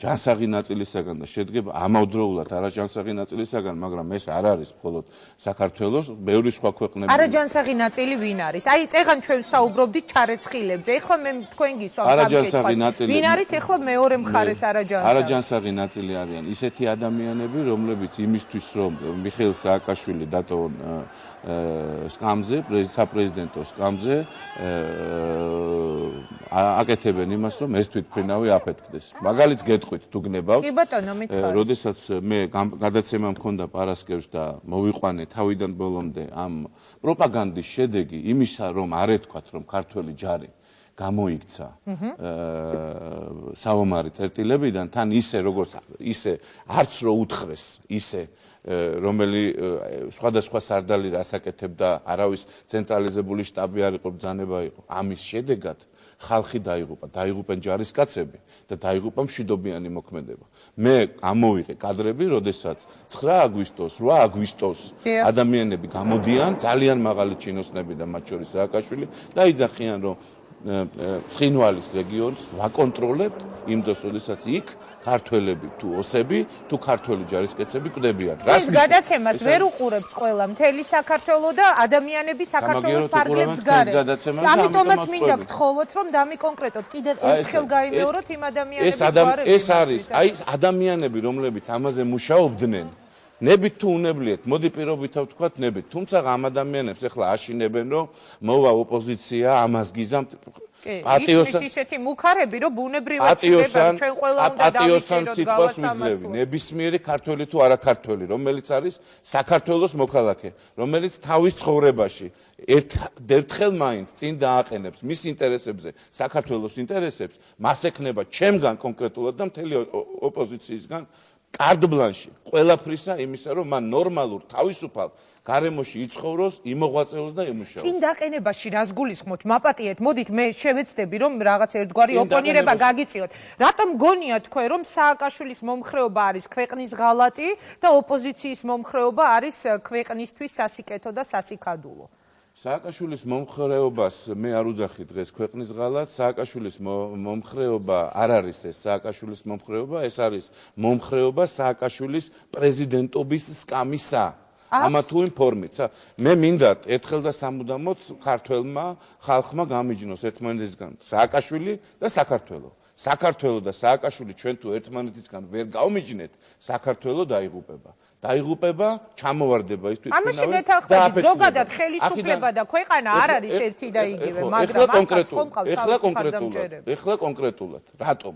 ჯანსაღი ნაწილისაგან და შედგება ამავდროულად არაჯანსაღი ნაწილისაგან, მაგრამ ეს არ არის მხოლოდ საქართველოს, ბევრი სხვა ქვეყნები.
არაჯანსაღი ნაწილი ვინ არის? აი, წეგან ჩვენ საუბრობდით ჩარეცხილებზე. ეხლა მე თქვენ გისვამთ ამ კითხვას. ვინ არის ეხლა მეორე მხარეს არაჯანსაღი?
არაჯანსაღი ნაწილი არიან ისეთი ადამიანები, რომლებიც იმისთვის, რომ მიხეილ სააკაშვილი დატოვონ სკამზე, საპრეზიდენტო სკამზე, აკეთებენ იმას, რომ ეს თვითმფრინავი აფეთქდეს. მაგალითს გეტყვით, თუ გნებავთ.
კი ბატონო, მითხარ.
როდესაც მე გადაცემა მქონდა პარასკევს და მოვიყვანე თავიდან ბოლომდე ამ პროპაგანდის შედეგი იმისა, რომ არ ეთქვათ, რომ ქართველი ჯარი გამოიქცა საომარი წერტილებიდან, თან ისე როგორც ისე არც რო უთხრეს, ისე რომელი სხვადასხვა სარდალი რას აკეთებდა, არავის ცენტრალიზებული შტაბი არ იყო, ბრძანება იყო. ამის შედეგად ხალხი დაიღუპენ ჯარისკაცები და დაიღუპა მშვიდობიანი მოქმედება. მე ამოვიღე კადრები, როდესაც 9 აგვისტოს, 8 აგვისტოს ადამიანები გამოდიან, ძალიან მაღალი ჩინოსნები და მათ შორის სააკაშვილი და იძახიან, რომ ცხინვალის რეგიონს ვაკონტროლებთ იმ დროს, როდესაც იქ ქართველები თუ ოსები, თუ ქართველი ჯარისკაცები კვდებიან.
ეს გადაცემას ვერ უყურებს ყველა მთელი საქართველო და ადამიანები საქართველოს ფარგლებს გარეთ. ამიტომაც მინდა გთხოვოთ, რომ დამიკონკრეტოთ, კიდევ ერთხელ გაიმეოროთ იმ ადამიანების
ეს არის, აი ადამიანები, რომლებიც ამაზე მუშაობდნენ, ნებით თუ უნებლიეთ, მოდი პირობითად ვთქვათ, ნებით. თუმცა ამ ადამიანებს ახლა აშინებენ, რომ მოვა ოპოზიცია, ამას გიზამთ.
პატიოსან ისეთი მუქარები, რომ ბუნებრივად შეიძლება ჩვენ ყველა უნდა
პატიოსან სიტყვას ვიძლევი. ნებისმიერი ქართველი თუ არა ქართველი, რომელიც არის საქართველოს მოქალაქე, რომელიც თავის ცხოვრებაში ერთხელ მაინც წინ დააყენებს მის ინტერესებზე, საქართველოს ინტერესებს, მას ექნება ჩემგან კონკრეტულად და მთელი ოპოზიციისგან კარდ ბლანში ყველაფრისა იმისა, რომ მან ნორმალურ თავისუფალ გარემოში იცხოვროს, იმოღვაწეოს და იმუშაოს.
წინ დაყენებაში რას გულისხმობთ? მაპატიეთ, მოდით მე შევეცდები, რომ რაღაც ერთგვარი ოპონირება გაგიწიოთ. რატომ გონია თქვენ, რომ სააკაშვილის მომხრეობა არის ქვეყნის ღალატი და ოპოზიციის მომხრეობა არის ქვეყნისთვის სასიკეთო და სასიკადულო?
სააკაშვილის მომხრეობას მე არ უძახი დღეს ქვეყნის ღალატს. სააკაშვილის მომხრეობა არ არის ეს სააკაშვილის მომხრეობა, ეს არის მომხრეობა სააკაშვილის პრეზიდენტობის სკამისა. ამა თუ იმ ფორმით. მე მინდა ერთხელ და სამუდამოდ ქართველმა ხალხმა გამიჯნოს ერთმანეთისგან სააკაშვილი და საქართველო. საქართველო და სააკაშვილი ჩვენ თუ ერთმანეთისგან ვერ გავმიჯნეთ, საქართველო დაიღუპება. დაიღუპება, ჩამოვარდება ის თვითმფრინავი.
ამაში გეთანხმებით, ზოგადად ხელისუფლება და ქვეყანა არ არის ერთი და იგივე, მაგრამ
ეხლა კონკრეტულად, რატომ?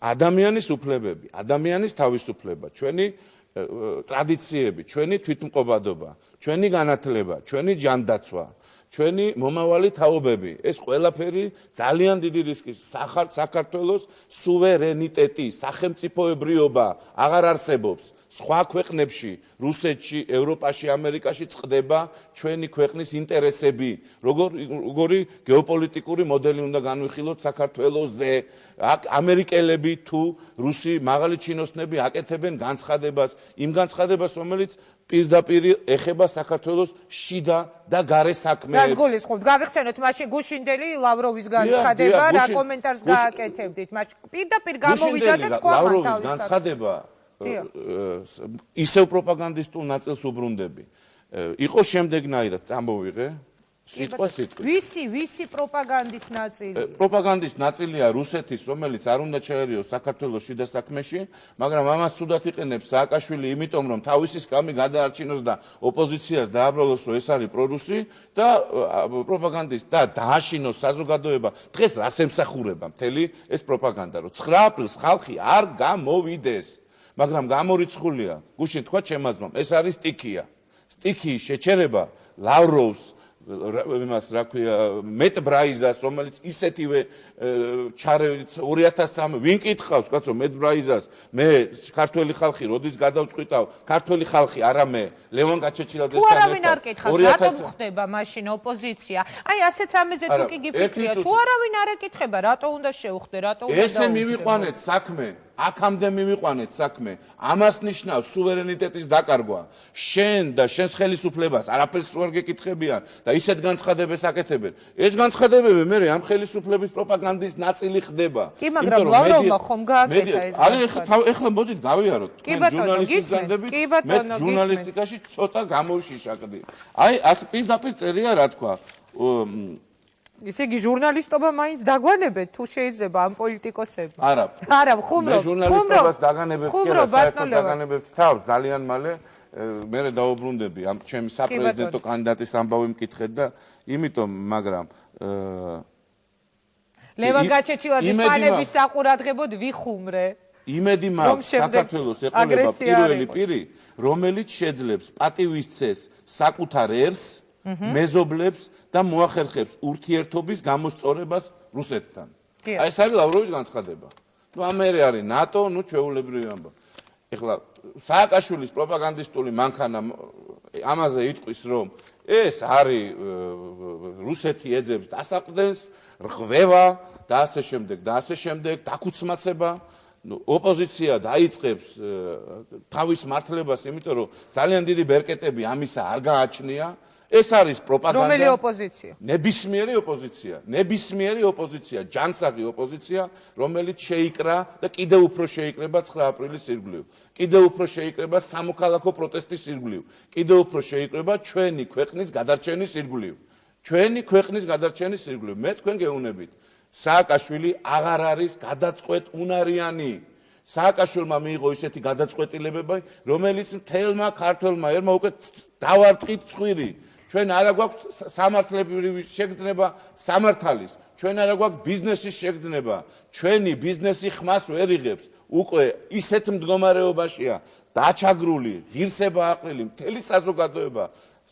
ადამიანის უფლებები, ადამიანის თავისუფლება, ჩვენი ტრადიციები, ჩვენი თვითმყოფადობა, ჩვენი განათლება, ჩვენი ჯანდაცვა, ჩვენი მომავალი თაობები, ეს ყველაფერი ძალიან დიდი რისკის საქართველოს სუვერენიტეტი, სახელმწიფოებრიობა აღარ არსებობს. სხვა ქვეყნებში, რუსეთში, ევროპაში, ამერიკაში წყდება ჩვენი ქვეყნის ინტერესები. როგორი გეოპოლიტიკური მოდელი უნდა განვიხილოთ საქართველოზე. ამერიკელები თუ რუსი მაღალი ჩინოსნები აკეთებენ განცხადებას, იმ განცხადებას, რომელიც პირდაპირ ეხება საქართველოს შიდა და გარე საქმეებს.
რას გულისხმობთ? გავიხსენოთ მაშინ გუშინდელი ლავროვის განცხადება, რა კომენტარს გააკეთებდით? მაშინ პირდაპირ გამოვიდა და თქვა
ლავროვის განცხადება ისევ პროპაგანდისტულ ნაწილს უბრუნდები. იყო შემდეგნაირად წამოვიღე სიტყვა სიტყვით.
ვისი პროპაგანდის ნაწილი?
პროპაგანდის ნაწილია რუსეთის, რომელიც არ უნდა შეერიოს საქართველოს შიდა საქმეში, მაგრამ ამას ცუდად იყენებს სააკაშვილი, იმიტომ რომ თავისი სკამი გადაარჩინოს და ოპოზიციას დააბრალოს, რომ ეს არის პრორუსი და პროპაგანდის და დააშინოს საზოგადოება. დღეს რას ემსახურება მთელი ეს პროპაგანდა, რომ 9 აპრილს ხალხი არ გამოვიდეს. მაგრამ გამორიცხულია, გუშინ თქვა ჩემ აზრმა, ეს არის სტიქია. სტიქიის შეჩერება ლავროვს იმას რა ქვია მეტ ბრაიზას, რომელიც ისეთივე ჩარევით 2003 ვინ კითხავს, კაცო, მეტ ბრაიზას, მე ქართველი ხალხი როდის გადავწყვიტავ, ქართველი ხალხი არა მე, ლევან გაჩეჩილაძესთან
ერთად. თუ არავინ არ კითხავს, რატომ ხდება მაშინ ოპოზიცია? აი ასეთ რამეზე თუ კი გიფიქრია, თუ არავინ არ ეკითხება, რატო უნდა შევხვდე, რატო უნდა
ესე მივიყვანეთ საქმე. აქამდე მივიყვანეთ საქმე. ამას ნიშნავს სუვერენიტეტის დაკარგვა. შენ და შენს ხელისუფლებას არაფერს ვერ გეკითხებიან და ისეთ განცხადებებს აკეთებენ. ეს განცხადებები მე ამ ხელისუფლების პროპაგანდის ნაწილი ხდება.
კი, მაგრამ ლავროვმა ხომ გააკეთა ეს
განცხადება. ეხლა მოდით გავიაროთ. ჟურნალისტის განდებით, მე ჟურნალისტიკაში ცოტა გამოვშიშაკდი. აი, ასე პირდაპირ წერია რა თქვა.
ისე იგი ჟურნალისტობა მაინც დაგვანებეთ თუ შეიძლება ამ პოლიტიკოსებმა?
არა,
ხუმრობ.
მე ჟურნალისტობას დაგანებებ කියලා, საერთოდ დაგანებებ თავს ძალიან მალე მე დაუბრუნდები ამ ჩემი საპრეზიდენტო კანდიდატის ამბავი მკითხეთ და იმიტომ, მაგრამ
ლევან გაჩეჩილაძის ფანების საყურადღებოდ ვიხუმრე.
იმედი მაქვს საქართველოს ეყოლება პირველი პირი, რომელიც შეძლებს პატივისცეს საკუთარ ერს მეზობლებს და მოახერხებს ურთიერთობის გამოსწორებას რუსეთთან. აი ეს არის ლავროვის განცხადება. ნუ ამერე არის ნატო, ნუ ჩვეულებრივი ამბავი. ეხლა სააკაშვილის პროპაგანდისტული მანქანა ამაზე იტყვის, რომ ეს არის რუსეთი ეძებს დასაყრდენს, რღვევა და ასე შემდეგ და ასე შემდეგ, დაქუცმაცება. ოპოზიცია დაიწყებს თავის მართლებას, იმიტომ რომ ძალიან დიდი ბერკეტები ამისა არ გააჩნია. ეს არის პროპაგანდა.
რომელი ოპოზიცია?
ნებისმიერი ოპოზიცია, ჯანსაღი ოპოზიცია, რომელიც შეიკრა და კიდევ უფრო შეიკრება 9 აპრილის ირგვლივ. კიდევ უფრო შეიკრება სამოქალაქო პროტესტის ირგვლივ. კიდევ უფრო შეიკრება ჩვენი ქვეყნის გადარჩენის ირგვლივ. მე თქვენ გეუბნებით, სააკაშვილი აღარ არის გადაწყვეტ უნარიანი. სააკაშვილმა მიიღო ისეთი გადაწყვეტილებები, რომელიც მთელმა ქართველმა ერმა უკვე დავარტყით ცხვირი. ჩვენ არა გვაქვს სამართლებრივი შეგრძნება სამართალის, ჩვენ არა გვაქვს ბიზნესის შეგრძნება, ჩვენი ბიზნესი ხმას ვერ იღებს. უკვე ისეთ მდგომარეობაშია დაჩაგრული, ღირსება აყრილი მთელი საზოგადოება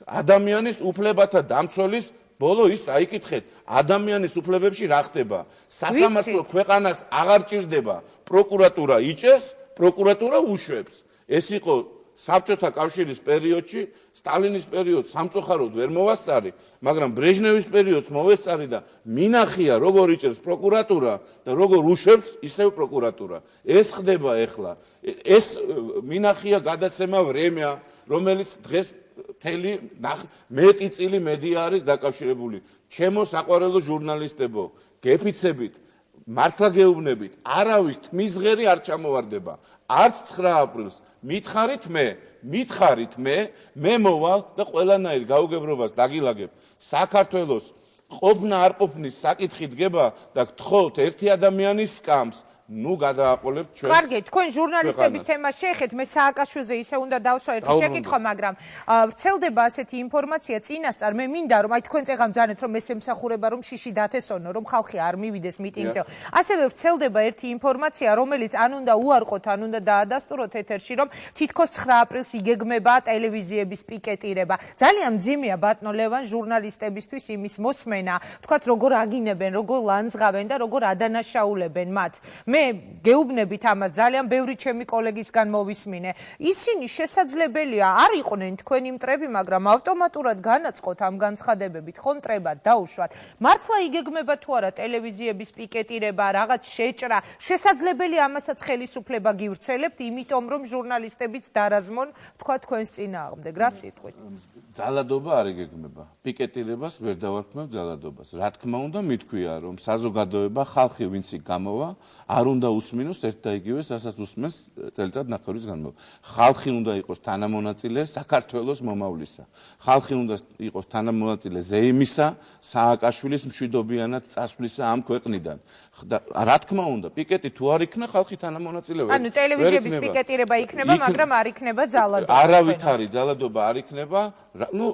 ადამიანის უფლებათა დამცველის ბოლო ის აიკითხეთ, ადამიანის უფლებებში რა ხდება? სასამართლო ქვეყანას აღარ ჭირდება, პროკურატურა იჭერს, პროკურატურა უშვებს. ეს იყო საბჭოთა კავშირის პერიოდში, სტალინის პერიოდს სამწუხაროდ ვერ მოვასწარი, მაგრამ ბრეჟნევის პერიოდს მოვესწარი და მინახია როგორ იჭერს პროკურატურა და როგორ უშვებს ისევ პროკურატურა. ეს ხდება ახლა. ეს მინახია გადაცემა ვრემია, რომელიც დღეს მთელი მეტი წილი მედია არის დაკავშირებული. ჩემო საყვარელო ჟურნალისტებო, გეფიცებით, მართლა გეუბნებით, არავის თმისღერი არ ჩამოვარდება. არც 9 აპრილს მითხარით მე მოვალ და ყველანაირ გაუგებრობას დაგილაგებ. საქართველოს ყოფნა არ ყოფნის საკითხი დგება და გთხოვთ ერთი ადამიანის სკამს. ნუ გადააყოლებთ ჩვენს.
კარგი, თქვენ ჟურნალისტების თემას შეეხეთ, მე სააკაშვილზე ისე უნდა დავსვა ერთი შეკითხვა, მაგრამ ვრცელდება ასეთი ინფორმაცია წინასწარ, მე მინდა რომ აი თქვენ წეღამ ძანეთ რომ ეს ემსახურება რომ შიში დათესონო, რომ ხალხი არ მივიდეს მიტინგზე. ასევე ვრცელდება ერთი ინფორმაცია, რომელიც ან უნდა უარყოთ, ან უნდა დაადასტუროთ ეთერში, რომ თითქოს 9 აპრილს იგეგმება ტელევიზიების პიკეტირება. ძალიან მძიმეა ბატონო ლევან ჟურნალისტებისთვის იმის მოსმენა, თქვათ როგორ აგინებენ, როგორ ლანძღავენ და როგორ ადანაშაულებენ მათ. მე გეუბნებით ამას ძალიან ბევრი ჩემი კოლეგისგან მოვისმინე. ისინი შესაძლებელია არ იყვნენ თქვენი მტრები, მაგრამ ავტომატურად განაწყოთ ამ განცხადებებით, ხომ მტრებად დაუშვათ. მართლა იგეგმება თუ არა ტელევიზიების პიკეტირება, რაღაც შეჭრა, შესაძლებელია ამასაც ხელისუფლება გივრცელებთ, იმიტომ რომ ჟურნალისტებიც დარაზმონ თქვა თქვენს წინააღმდეგ. რა სიტყვით?
ძალადობა არ იგეგმება. პიკეტირებას ვერ დავარქმევ ძალადობას. რა თქმა უნდა, მithქვია რომ საზოგადოება, ხალხი ვინც იქ გამოვა, არ უნდა უსმინოს ერთ და იგივეს, რასაც უსმენს წელიწად ნახევრის განმავლობაში. ხალხი უნდა იყოს თანამონაწილე საქართველოს მომავლისა. ხალხი უნდა იყოს თანამონაწილე ზეიმისა, სააკაშვილის მშვიდობიანად წასვლისა ამ ქვეყნიდან. რა თქმა უნდა, პიკეტი თუ არ იქნა, ხალხი თანამონაწილე ვერ იქნება.
ანუ ტელევიზიების პიკეტირება იქნება, მაგრამ არ იქნება ძალადობა.
არავითარი ძალადობა არ იქნება. ნუ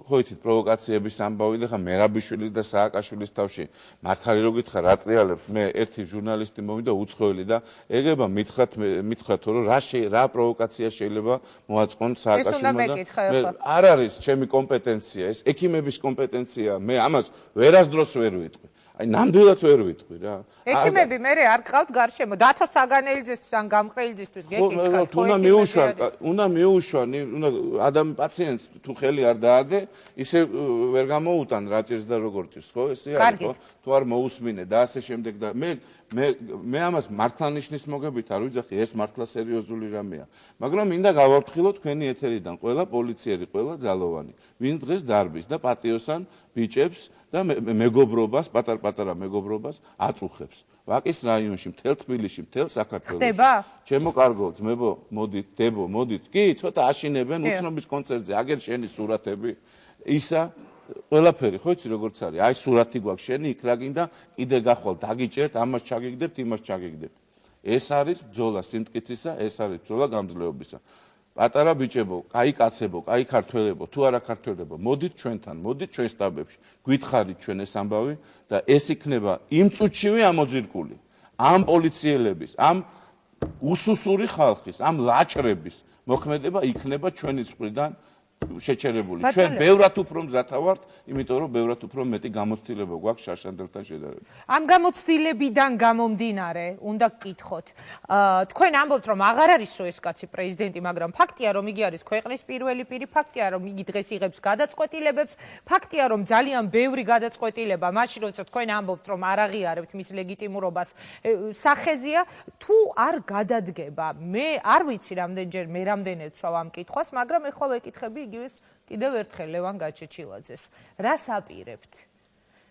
ხო იცით პროვოკაციების ამბავი და ხა მერაბიშვილის და სააკაშვილის თავში მართალი რო გითხრა რა ტრიალებს მე ერთი ჟურნალისტი მოვიდა უცხოელი და ეგება მითხრათ რომ რა პროვოკაცია შეიძლება მოაწყონ სააკაშვილმა და არ არის ჩემი კომპეტენცია ეს ექიმების კომპეტენცია მე ამას ვერასდროს ვერ ვიტყვი აი ნამდვილად ვერ ვიტყვი რა
ექიმები მე არ გყავთ გარშემო დათო საგანელიძისთვის ან გამყრელიძისთვის გეკითხათ
უნდა მიუშვან ადამი პაციენტს თუ ხელი არ დაადე ისე ვერ გამოუტან რა ჭირს და როგორ ჭირს ხო ესე არის ხო თუ არ მოусმინე და ასე შემდეგ და მე ამას მართლანიშნის მოგებით არ ვიძახი ეს მართლა სერიოზული რამეა მაგრამ მინდა გავაფრთხილო თქვენი ეთერიდან ყველა პოლიციელი ყველა ძალოვანი ვინ დღეს დარბის და პატიოსან ბიჭებს და მეგობრობას პატარ-პატარა მეგობრობას აწუხებს ვაკის რაიონში მთელ თბილისში მთელ საქართველოში ჩემო კარგო ძმებო მოდით დებო მოდით კი ცოტა აშინებენ უცნობის კონცერტზე აგერ შენი სურათები ისა ყველაფერი ხო იცი როგორც არის აი სურათი გვაქვს შენი იქ რა გინდა კიდე გახვალ დაგიჭერთ ამას ჩაგიგდებთ იმას ჩაგიგდებთ ეს არის ბრძოლა სიმტკიცისა ეს არის ბრძოლა გამძლეობისა პატარა ბიჭებო, კაი კაცებო, კაი ქართველებო, თუ არა ქართველებო, მოდით ჩვენთან, მოდით ჩვენ სტაბებში. გითხარით ჩვენ ეს ამბავი და ეს იქნება იმ წუთშივე ამოძირკული. ამ პოლიციელების, ამ უსუსური ხალხის, ამ ლაჭრების მოქმედება იქნება ჩვენის მხრიდან შეჩერებული. ჩვენ ბევრად უფრო მზათა ვართ, იმიტომ რომ ბევრად უფრო მეტი გამოცდილება გვაქვს შარშანდელთან შედარებით.
ამ გამოცდილებიდან გამომდინარე, უნდა გკითხოთ. თქვენ ამბობთ, რომ აღარ არისო ეს კაცი პრეზიდენტი, მაგრამ ფაქტია, რომ იგი არის ქვეყნის პირველი პირი, ფაქტია, რომ იგი დღეს იღებს გადაწყვეტილებებს, ფაქტია, რომ ძალიან ბევრი გადაწყვეტილება, მაშინ როცა თქვენ ამბობთ, რომ არ აღიარებთ მის ლეგიტიმურობას, სახეზია, თუ არ გადადგება. მე არ ვიცი რამდენჯერ მე რამდენად ვცვავ ამ კითხვას, მაგრამ ეხლა ვეკითხები იგივეს კიდევ ერთხელ ლევან გაჩეჩილაძეს. რას აპირებთ?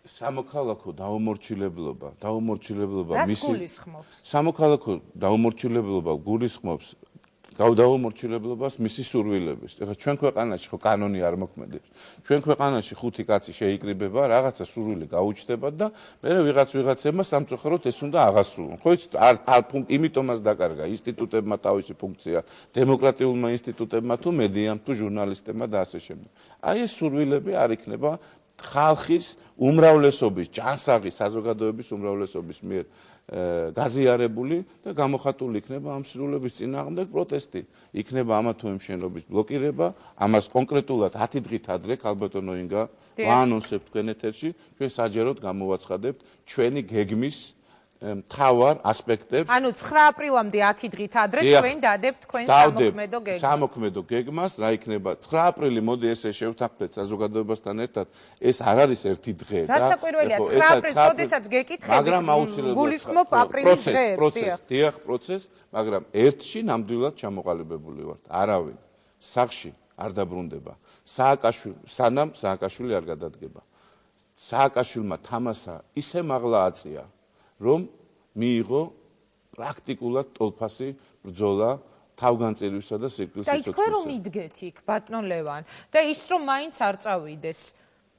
სამოქალაქო დაუმორჩილებლობა
რას გულისხმობს?
სამოქალაქო დაუმორჩილებლობა გულისხმობს გაუდაუმორჩილებლობას მისი სურვილების. ეხლა ჩვენ ქვეყანაში ხო კანონი არ მოქმედებს. ჩვენ ქვეყანაში 5 კაცი შეიკრიბება, რაღაცა სურვილი გაუჩნდება და მე ვიღაცებმა სამწუხაროდ ეს უნდა აღასრულონ. ხო იცით, იმიტომაც დაკარგა ინსტიტუტებმა თავისი ფუნქცია, დემოკრატიულმა ინსტიტუტებმა თუ მედიამ თუ ჟურნალისტებმა და ასე შემდეგ. აი ეს სურვილები არ იქნება ხალხის უმრავლესობის, ჯანსაღი საზოგადოების უმრავლესობის მიერ გაზიარებული და გამოხატული იქნება ამ სრულების წინააღმდეგ პროტესტი. იქნება ამა თუ იმ შენობის ბლოკირება, ამას კონკრეტულად 10 დღით ადრე ქალბატონო ინგა ვაანონსებთ თქვენ ეთერში, ჩვენ საჯაროდ გამოვაცხადებთ ჩვენი გეგმის მთავარ ასპექტებს.
ანუ 9 აპრილამდე 10 დღით ადრე თქვენ დადებთ თქვენ სამოქმედო გეგმას.
სამოქმედო გეგმას, რა იქნება 9 აპრილი, მოდი ესე შევთანხმდეთ საზოგადოებასთან ერთად, ეს არ არის ერთი დღე და
რასაკვირველია 9 aprilს, როდესაც გეკითხებით,
მაგრამ აუცილებლად
გულისხმობ აპრილის დღეს.
პროცესს, მაგრამ ერთში ნამდვილად ჩამოყალიბებული ვართ. არავინ სახში არ დაბრუნდება. სანამ სააკაშვილი არ გადადგება. სააკაშვილმა თამასა ისე მაღლა აწია, რომ მიიღო პრაქტიკულად ტოლფასი ბრძოლა თავგანწირვისა და სიკვდილის სიცოცხლისა.
და თქვენ რომ იდგეთ იქ, ბატონ ლევან, და ის რომ მაინც არ წავიდეს.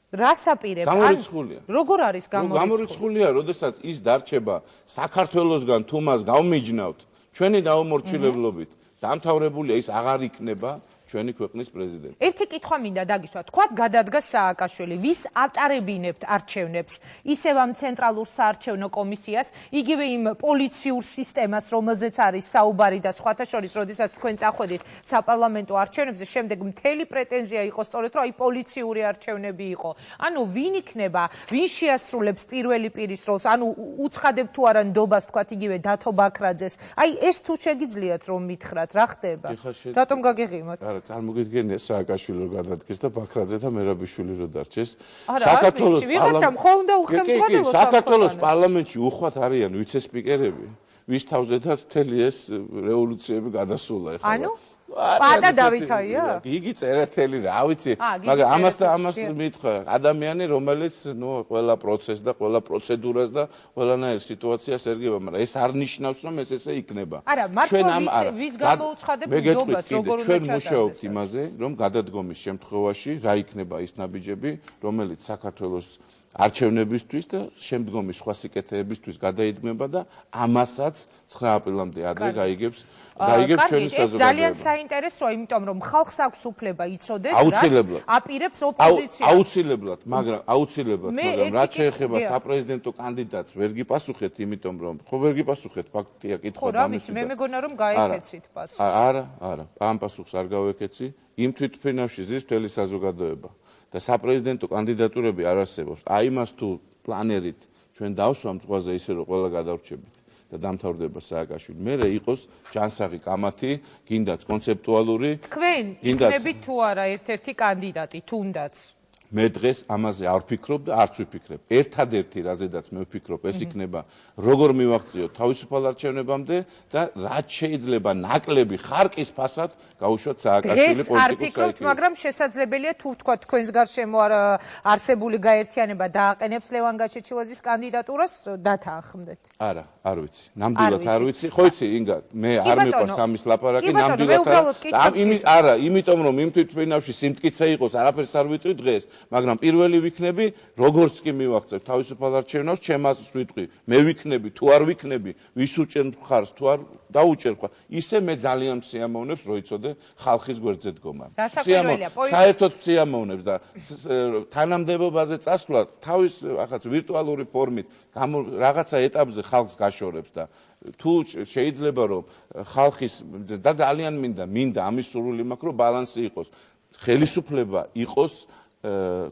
რას აპირებ?
გამორიცხულია.
როგორ არის გამორიცხული?
გამორიცხულია, როდესაც ის დარჩება საქართველოსგან თუ მას გავმიჯნავთ, ჩვენი დაუმორჩილებლობით დამთავრებულია, ის აღარ იქნება ჩვენი ქვეყნის პრეზიდენტი.
ერთი კითხვა მინდა დაგისვა. თქვათ გადადგა სააკაშვილი, ვის ატარებინებთ არჩევნებს? ისევ ამ ცენტრალურ საარჩევნო კომისიას, იგივე იმ პოლიციურ სისტემას, რომელზეც არის საუბარი და სხვათა შორის, როდესაც თქვენ წახვედით საპარლამენტო არჩევნებზე, შემდეგ მთელი პრეტენზია იყო სწორედ, რომ აი პოლიციური არჩევნები იყო. ანუ ვინ იქნება, ვინ შეასრულებს პირველი პირის როლს? ანუ უცხადებთ თუ არა ნდობას, თქვათ იგივე დათო ბაქრაძეს. აი ეს თუ შეგიძლიათ რომ მითხრათ, რა ხდება? რატომ გაგეღიმათ?
წარმოგიდგენია სააკაშვილი რო გადადგეს და ბაქრაძე და მერაბიშვილი რო დარჩეს. საქართველოს პარლამენტში უხვად არიან ვიცე-სპიკერები, ვის თავზედაც მთელი ეს რევოლუციები გადასულა ეხლა.
ანუ პატა დავითაია?
იგი წერეთელი რა ვიცი, მაგრამ ამას მითხრა ადამიანი, რომელიც ყველა პროცესს და ყველა პროცედურას და ყველანაირ სიტუაციას ერგება, მაგრამ ეს არ ნიშნავს, რომ ეს ესე იქნება.
არა, მართლა ვის გამოუცხადებთ ნდობას, როგორ უნდა
ჩვენ მუშაობთ იმაზე, რომ გადადგომის შემთხვევაში რა იქნება ის ნაბიჯები, რომელიც საქართველოს არჩევნებისთვის და შემდგომი სხვა სიკეთეებისთვის გადაიდგმება და ამასაც 9 აპრილამდე ადრე გაიგებს ჩვენი საზოგადოება.
ეს ძალიან საინტერესოა, იმიტომ რომ ხალხს აქვს უფლება იცოდეს, რაც აპირებს ოპოზიცია.
აუცილებლად, მაგრამ რაც შეეხება საპრეზიდენტო კანდიდატს, ვერ გიპასუხეთ, იმიტომ რომ ხო ვერ გიპასუხეთ, ფაქტია კითხვა
დამისვიდა. ხო, რა ვიცი, მე მეგონა რომ გაეკეცით პასუხს.
არა, ამ პასუხს არ გავეკეცი. იმ თვითმფრინავში ზის მთელი საზოგადოება. და საპრეზიდენტო კანდიდატურები არ არსებობს. აი მას თუ პლანერით ჩვენ დავსვამ ზღვაზე ისე რომ ყველა გადავრჩებით და დამთავრდება სააკაშვილი. მე იყოს ჯანსაღი კამათი, გინდაც კონცეპტუალური.
თქვენ იქნებით თუ არა ერთ-ერთი კანდიდატი, თუნდაც.
მე დღეს ამაზე არ ვფიქრობ და არც ვიფიქრებ. ერთადერთი რაზედაც მე ვფიქრობ, ეს იქნება როგორ მივაღწიოთ თავისუფალ არჩევნებამდე და რაც შეიძლება ნაკლები ხარკის ფასად გაუშვათ სააკაშვილი პოლიტიკურ საქმეში.
დღეს არ ფიქრობთ, მაგრამ შესაძლებელია თუ თქვა თქვენს გარშემო არსებული გაერთიანება დააყენებს ლევან გაჩეჩილაძის კანდიდატურას დათანხმდეთ.
არა, არ ვიცი. ნამდვილად არ ვიცი. ხო იცი, ინგა, მე არ მიყვარს ამის ლაპარაკი, ნამდვილად არა, იმიტომ რომ იმ თვითმფრინავში სიმტკიცე იყოს, არაფერს არ ვიტყვი დღეს. მაგრამ პირველი ვიქნები, როგორც კი მივახცებ თავისუფალ არჩევნებს, ჩემს ვიტყვი, მე ვიქნები, თუ არ ვიქნები, ვის უჭერ მხარს, თუ არ დაუჭერ მხარს, ისე მე ძალიან მსიამოვნებს, რო იცოდე, ხალხის გვერდზე დგომა. საერთოდ მსიამოვნებს და თანამდებობაზე წასვლა თავის ახაც ვირტუალური ფორმით რაღაცა ეტაპზე ხალხს გაშორებს და თუ შეიძლება რომ ხალხის და ძალიან მინდა ამის სურვილი მაქვს, რომ ბალანსი იყოს, ხელისუფლება იყოს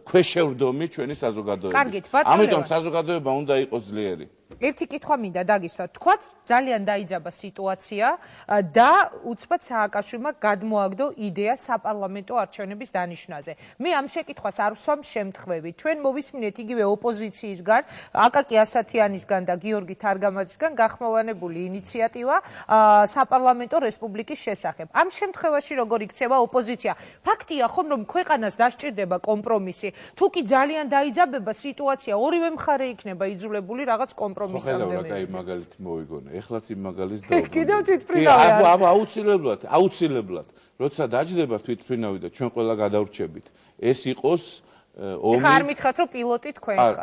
ქვეშევრდომი ჩვენი საზოგადოების. ამიტომ საზოგადოება უნდა იყოს ძლიერი.
ერთი კითხვა მინდა დაგისვა. თქვათ ძალიან დაიძაბა სიტუაცია და უცბად სააკაშვილმა გადმოაგდო იდეა საპარლამენტო არჩევნების დანიშვნაზე. მე ამ შეკითხვას არ ვსვამ შემთხვევით. ჩვენ მოვისმინეთ იგივე ოპოზიციისგან, აკაკი ასათიანისგან და გიორგი თარგამაძისგან გახმოვანებული ინიციატივა საპარლამენტო რესპუბლიკის შესახებ. ამ შემთხვევაში როგორ იქცევა ოპოზიცია? ფაქტია ხომ რომ ქვეყანას დასჭირდება კომპრომისი. თუ კი ძალიან დაიძაბება სიტუაცია, ორივე მხარე იქნება იძულებული რაღაც კომპრომისს
კომპრომისამდე.
ხო, კაი მაგალითი მოვიგონე. ეხლაც იმ მაგალითს დავუბრუნდი.
კიდევ თვითმფრინავი არის.
აბა აუცილებლად. როცა დაჯდება თვითმფრინავი და ჩვენ ყველა გადავრჩებით, ეს იყოს ომი.
ხარ მითხრათ რომ პილოტი თქვენ ხარ.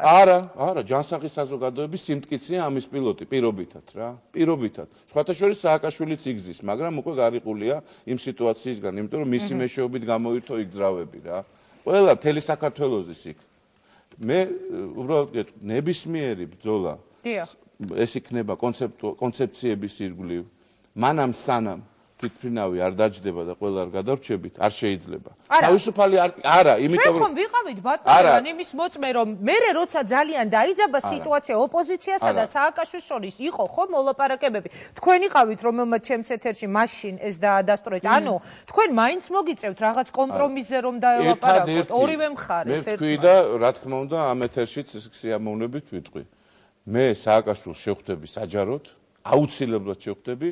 არა, ჯანსაღის საზოგადოების სიმტკიცეა ამის პილოტი პირობითად რა. პირობითად. სხვათა შორის სააკაშვილიც იგზის, მაგრამ უკვე გარიყულია იმ სიტუაციისგან, იმიტომ რომ მისი მეშვეობით გამოირთო იქ ძრავები რა. ყველა მთელი საქართველოს იქ. მე უბრალოდ ნებისმიერი ბრძოლა ეს იქნება კონცეფციების ირგვლივ. მანამ სანამ თვითმფრინავი არ დაჯდება და ყველა არ გადავრჩებით, არ შეიძლება. თავისუფალი არა, იმიტომ
რომ ვიყავით ბატონო, იმის მოწმე რომ მე როცა ძალიან დაიძაბა სიტუაცია ოპოზიციასა და სააკაშვილის შორის იყო ხო მოლაპარაკებები. თქვენ იყავით რომელმაც ჩემს ეთერში მაშინ ეს დაადასტურეთ. ანუ თქვენ მაინც მოგიწევთ რაღაც კომპრომისზე რომ დაელაპარაკოთ ორივე მხარეს.
მე ვთქვი და რა თქმა უნდა ამ ეთერშიც სიამოვნებით ვიტყვი. მე სააკაშვილს შევხვდები საჯაროდ, აუცილებლად შევხვდები.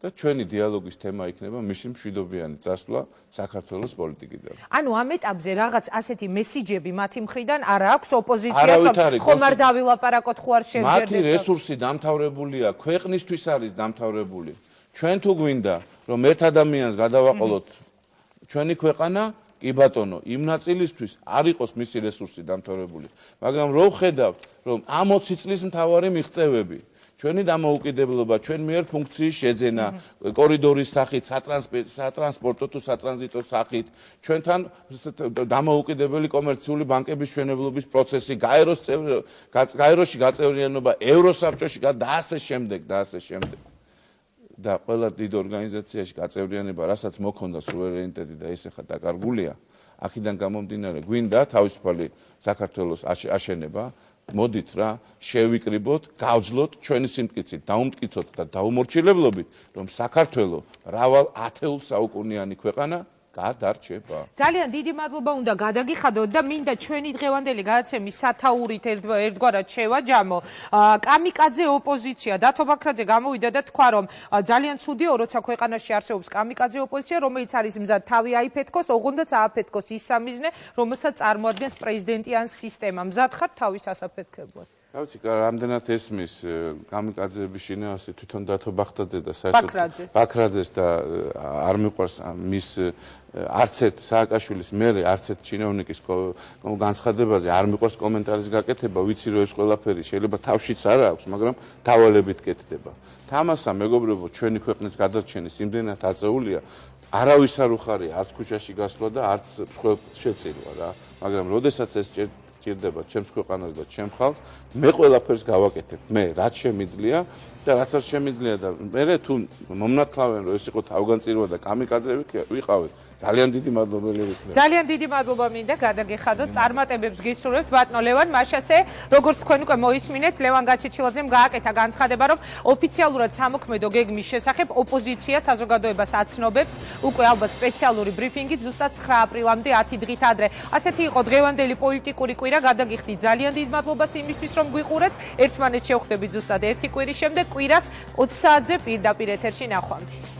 და ჩვენი დიალოგის თემა იქნება მისი მშვიდობიანი წასვლა საქართველოს პოლიტიკიდან.
ანუ ამ ეტაპზე რაღაც ასეთი მესიჯები მათი მხრიდან არ აქვს ოპოზიციას, ხომ არ დავილაპარაკოთ, ხო არ შევჯერდეთ.
მათი რესურსი დამთავრებულია, ქვეყნისთვის არის დამთავრებული. ჩვენ თუ გვინდა რომ ერთ ადამიანს გადავაყოლოთ ჩვენი ქვეყანა, კი ბატონო, იმ ნაწილისთვის არ იყოს მისი რესურსი დამთავრებული. მაგრამ რო ხედავთ, რომ ამ 20 წლის მთავარი მიღწევები ჩვენი დამოუკიდებლობა, ჩვენ მიერ ფუნქციის შეძენა, კორიდორის სახით, სატრანსპორტო თუ სატრანზიტო სახით, ჩვენთან დამოუკიდებელი კომერციული ბანკების მშენებლობის პროცესი, გაეროში გაწევრიანება, ევროსაბჭოში და ასე შემდეგ. და ყველა დიდ ორგანიზაციაში გაწევრიანება, რასაც მოქონდა სუვერენიტეტი და ეს ახლა დაკარგულია, აქედან გამომდინარე, გვინდა თავისუფალი საქართველოს აშენება. მოდით რა, შევიკრიბოთ, გავძლოთ ჩვენი სიმტკიცით, დაუმტკიცოთ და დაუმორჩილებლობით, რომ საქართველო მრავალ ათეულ საუკუნიანი ქვეყანა გადარჩება.
ძალიან დიდი მადლობა უნდა გადაგიხადოთ და მინდა ჩვენი დღევანდელი გადაცემის სათაურით ერთგვარად შევაჯამო. კამიკაძე ოპოზიცია, დათო ბაქრაძე გამოვიდა და თქვა, რომ ძალიან ცუდია, როცა ქვეყანაში არსებობს კამიკაძე ოპოზიცია, რომელიც არის მზად თავი აიფეთქოს, ოღონდაც ააფეთქოს ის სამიზნე, რომელსაც წარმოადგენს პრეზიდენტი ან სისტემა. მზად ხარ თავის ასაფეთქებლად?
გავიცი, რამდენად ესმის კამიკაძეების შინაარსი თვითონ დათო ბაქრაძეს და საერთოდ ბაქრაძეს და არ მიყვარს მის არც ერთ სააკაშვილის მერე არც ერთ ჩინოვნიკის განცხადებაზე არ მიყვარს კომენტარის გაკეთება, ვიცი რომ ეს ყველაფერი შეიძლება თავშიც არ აქვს, მაგრამ დავალებით კეთდება. თამასა მეგობრებო, ჩვენი ქვეყნის გადარჩენის იმდენად აწეულია, არავის არ უხარია არც ქუჩაში გასვლა და არც მსხვერპლ შეწირვა რა, მაგრამ როდესაც ეს ჭირდება ჩემს ქვეყანას და ჩემ ხალხს, მე ყველაფერს გავაკეთებ. მე რაც შემიძლია და რაც არ შემიძლია და მე თუ მომნათლავენ რომ ეს იყო თავგანწირვა და კამიკაძე ვიყავით, ძალიან დიდი მადლობელი ვიქნები.
ძალიან დიდი მადლობა მინდა გადაგეხადოთ. წარმატებებს გისურვებთ ბატონო ლევან მაშასე, როგორც თქვენ უკვე მოისმინეთ, ლევან გაჩეჩილაძემ გააკეთა განცხადება, რომ ოფიციალურად სამოქმედო გეგმის შესახებ ოპოზიცია საზოგადოებას აცნობებს, უკვე ალბათ სპეციალური ბრიფინგით ზუსტად 9 აპრილამდე 10 დღით ადრე. ასეთი იყო დღევანდელი პოლიტიკური კვირა, გადაგიხდით ძალიან დიდ მადლობას იმისთვის, რომ გვიყურეთ. ერთმანეთს შევხვდებით ზუსტად 1 კვირის შემდეგ, კვირას 20 საათზე პირდაპირ ეთერში ნახვამდის.